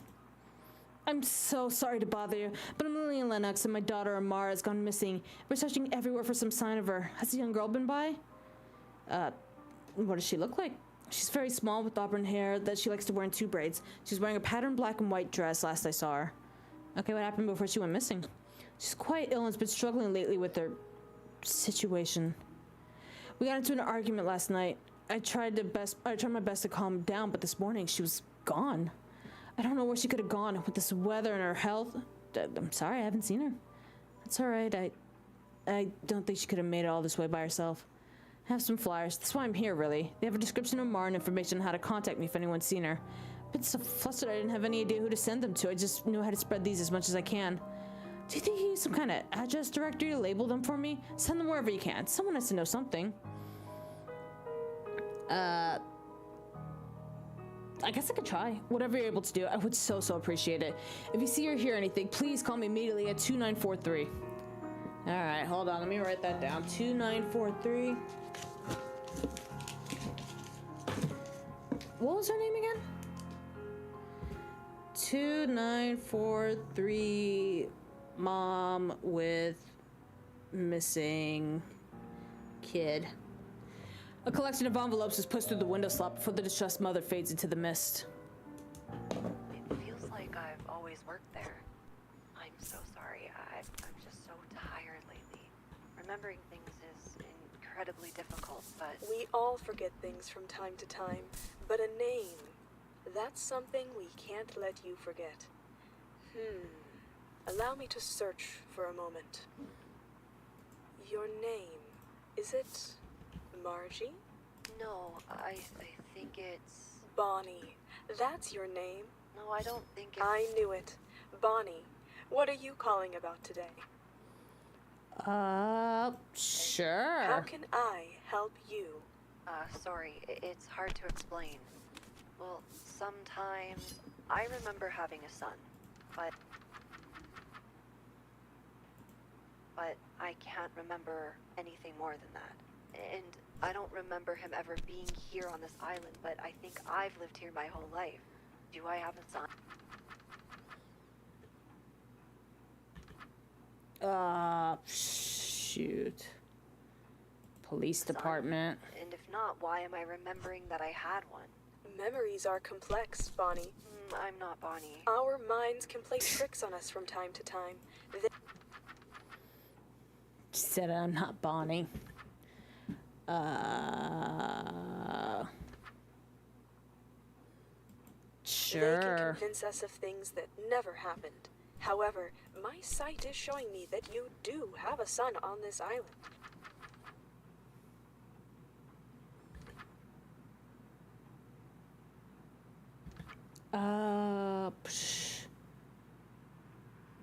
I'm so sorry to bother you, but I'm Lillian Lennox and my daughter Amara has gone missing. We're searching everywhere for some sign of her. Has the young girl been by? What does she look like? She's very small with auburn hair that she likes to wear in 2 braids. She's wearing a patterned black and white dress last I saw her. Okay, what happened before she went missing? She's quite ill and has been struggling lately with her situation. We got into an argument last night. I tried my best to calm down, but this morning she was gone. I don't know where she could have gone with this weather and her health. I'm sorry, I haven't seen her. That's all right. I don't think she could have made it all this way by herself. I have some flyers. That's why I'm here, really. They have a description of Mara and information on how to contact me if anyone's seen her. I've been so flustered I didn't have any idea who to send them to. I just knew how to spread these as much as I can. Do you think you use some kind of address directory to label them for me? Send them wherever you can. Someone has to know something. I guess I could try. Whatever you're able to do, I would so appreciate it. If you see or hear anything, please call me immediately at 2943. Alright, hold on. Let me write that down. 2943. What was her name again? 2943 mom with missing kid. A collection of envelopes is pushed through the window slot before the distressed mother fades into the mist. It feels like I've always worked there. I'm so sorry. I'm just so tired lately. Remembering things is incredibly difficult, but... We all forget things from time to time, but a name, that's something we can't let you forget. Allow me to search for a moment. Your name, is it Margie? No, I think it's... Bonnie. That's your name. No, I don't think it's... I knew it. Bonnie, what are you calling about today? Sure. How can I help you? Sorry, it's hard to explain. Well, sometimes I remember having a son, but I can't remember anything more than that. And I don't remember him ever being here on this island, but I think I've lived here my whole life. Do I have a son? Shoot. Police department. And if not, why am I remembering that I had one? Memories are complex, Bonnie. I'm not Bonnie. Our minds can play tricks on us from time to time. She said I'm not Bonnie. Sure. They can convince us of things that never happened. However, my sight is showing me that you do have a son on this island.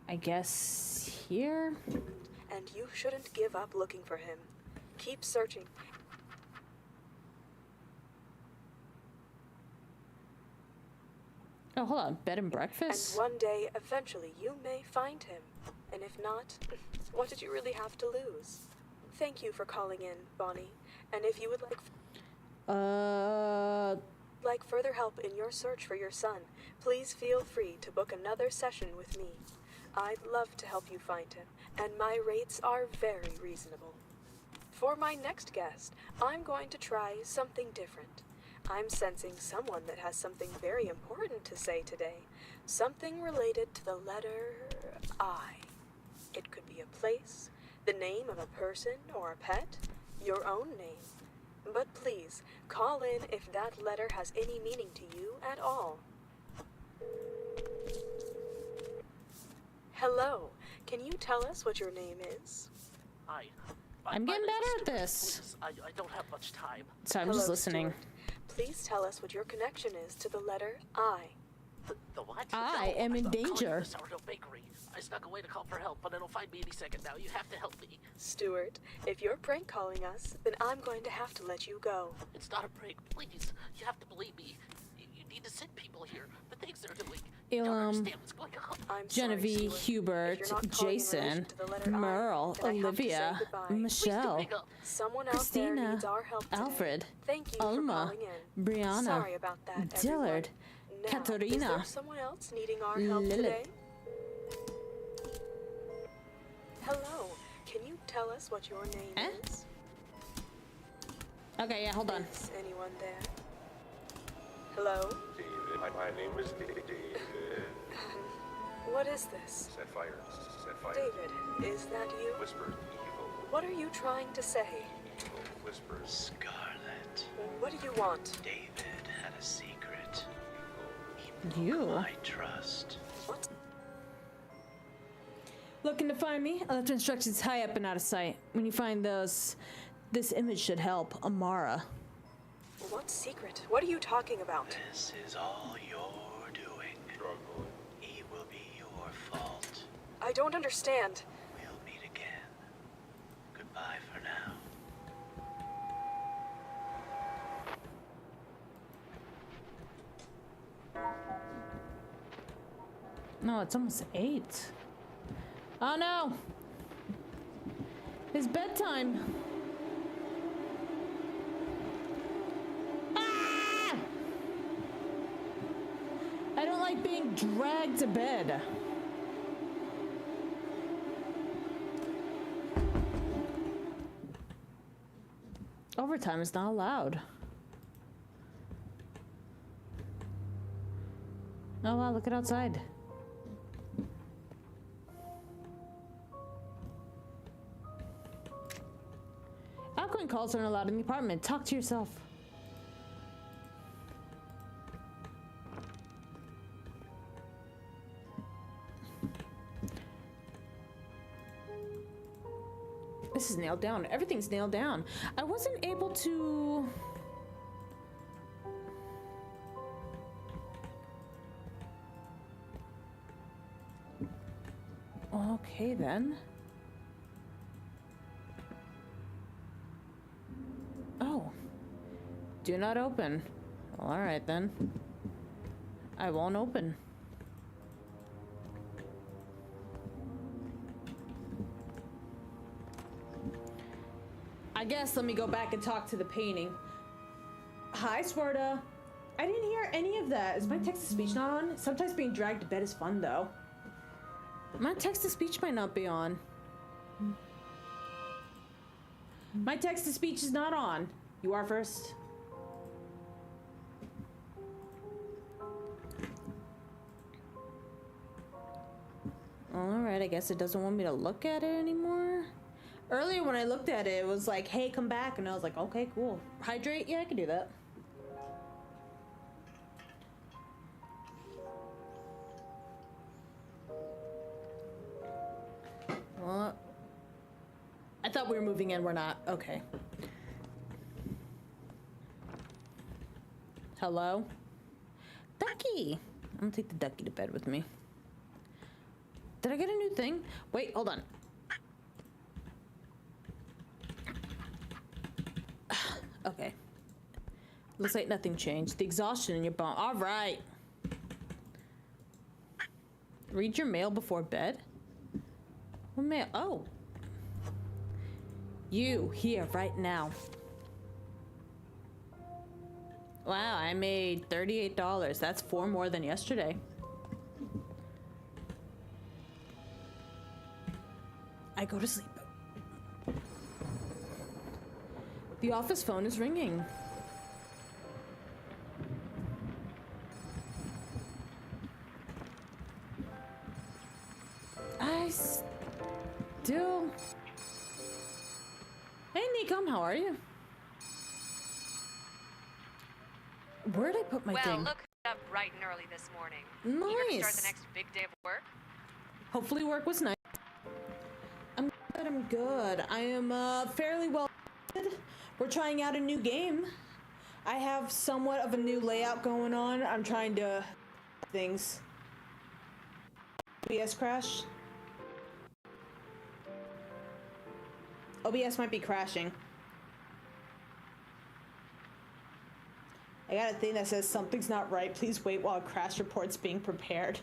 I guess here? And you shouldn't give up looking for him. Keep searching. Oh, hold on. Bed and breakfast? And one day, eventually, you may find him. And if not, what did you really have to lose? Thank you for calling in, Bonnie. And if you would like further help in your search for your son, please feel free to book another session with me. I'd love to help you find him, and my rates are very reasonable. For my next guest, I'm going to try something different. I'm sensing someone that has something very important to say today. Something related to the letter I. It could be a place, the name of a person or a pet, your own name. But please, call in if that letter has any meaning to you at all. Hello, can you tell us what your name is? I'm getting better at this. I don't have much time. So I'm just Hello, listening. Stuart. Please tell us what your connection is to the letter I. The what? I am in I'm calling danger. the Sourdough Bakery. I snuck away to call for help, but it'll find me any second now. You have to help me. Stuart, if you're prank calling us, then I'm going to have to let you go. It's not a prank. Please. You have to believe me. You need to send people here. The things they're doing. You don't understand what's going on. I'm sorry, Genevieve, Stuart. Hubert, If you're not calling in Jason, relation to the letter I, Merle, then I have to say Olivia, goodbye. Michelle, Please do hang up. Someone out there Christina, needs our help today. Alfred, Thank you Alma, for calling in. Brianna, Sorry about that, Dillard, everyone. Now, is Katerina, there someone else needing our help Lilith. today? Hello, can you tell us what your name Eh? is? Okay, yeah, hold on. Is anyone there? Hello? David, my name is David. What is this? Set fire. Set fire. David, is that you? Whispers evil. What are you trying to say? Evil whispers. Scarlet, What do you want? David had a secret. You? I trust. What? Looking to find me? I left instructions high up and out of sight. When you find those, this image should help. Amara. What secret? What are you talking about? This is all your doing. Struggle. It will be your fault. I don't understand. We'll meet again. Goodbye for now. No, it's almost 8. Oh no! It's bedtime. Ah! I don't like being dragged to bed. Overtime is not allowed. Oh wow, look at outside. Outgoing calls aren't allowed in the apartment. Talk to yourself. This is nailed down. Everything's nailed down. I wasn't able to... Okay then. Oh. Do not open. Well, alright then. I won't open. I guess let me go back and talk to the painting. Hi, Swarta. I didn't hear any of that. Is my text-to-speech not on? Sometimes being dragged to bed is fun, though. My text-to-speech might not be on. My text-to-speech is not on. You are first. Alright, I guess it doesn't want me to look at it anymore. Earlier when I looked at it, it was like, hey, come back. And I was like, okay, cool. Hydrate? Yeah, I can do that. Well, I thought we were moving in. We're not. Okay. Hello? Ducky! I'm gonna take the ducky to bed with me. Did I get a new thing? Wait, hold on. Okay. Looks like nothing changed. The exhaustion in your bone. All right. Read your mail before bed? What mail? Oh. You, here, right now. Wow, I made $38. That's $4 more than yesterday. I go to sleep. The office phone is ringing. deal. Hey, Nikom, how are you? Where'd I put my thing? Well, look up bright and early this morning. Eager to start the Nice. next big day of work? Hopefully work was nice. I'm good, I'm good. I am fairly well. We're trying out a new game. I have somewhat of a new layout going on. I'm trying to things. OBS crash. OBS might be crashing. I got a thing that says something's not right. Please wait while a crash report's being prepared.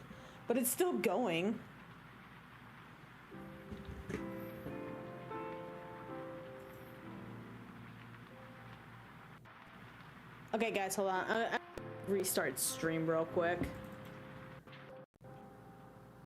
But it's still going. Okay, guys, hold on. I restart stream real quick.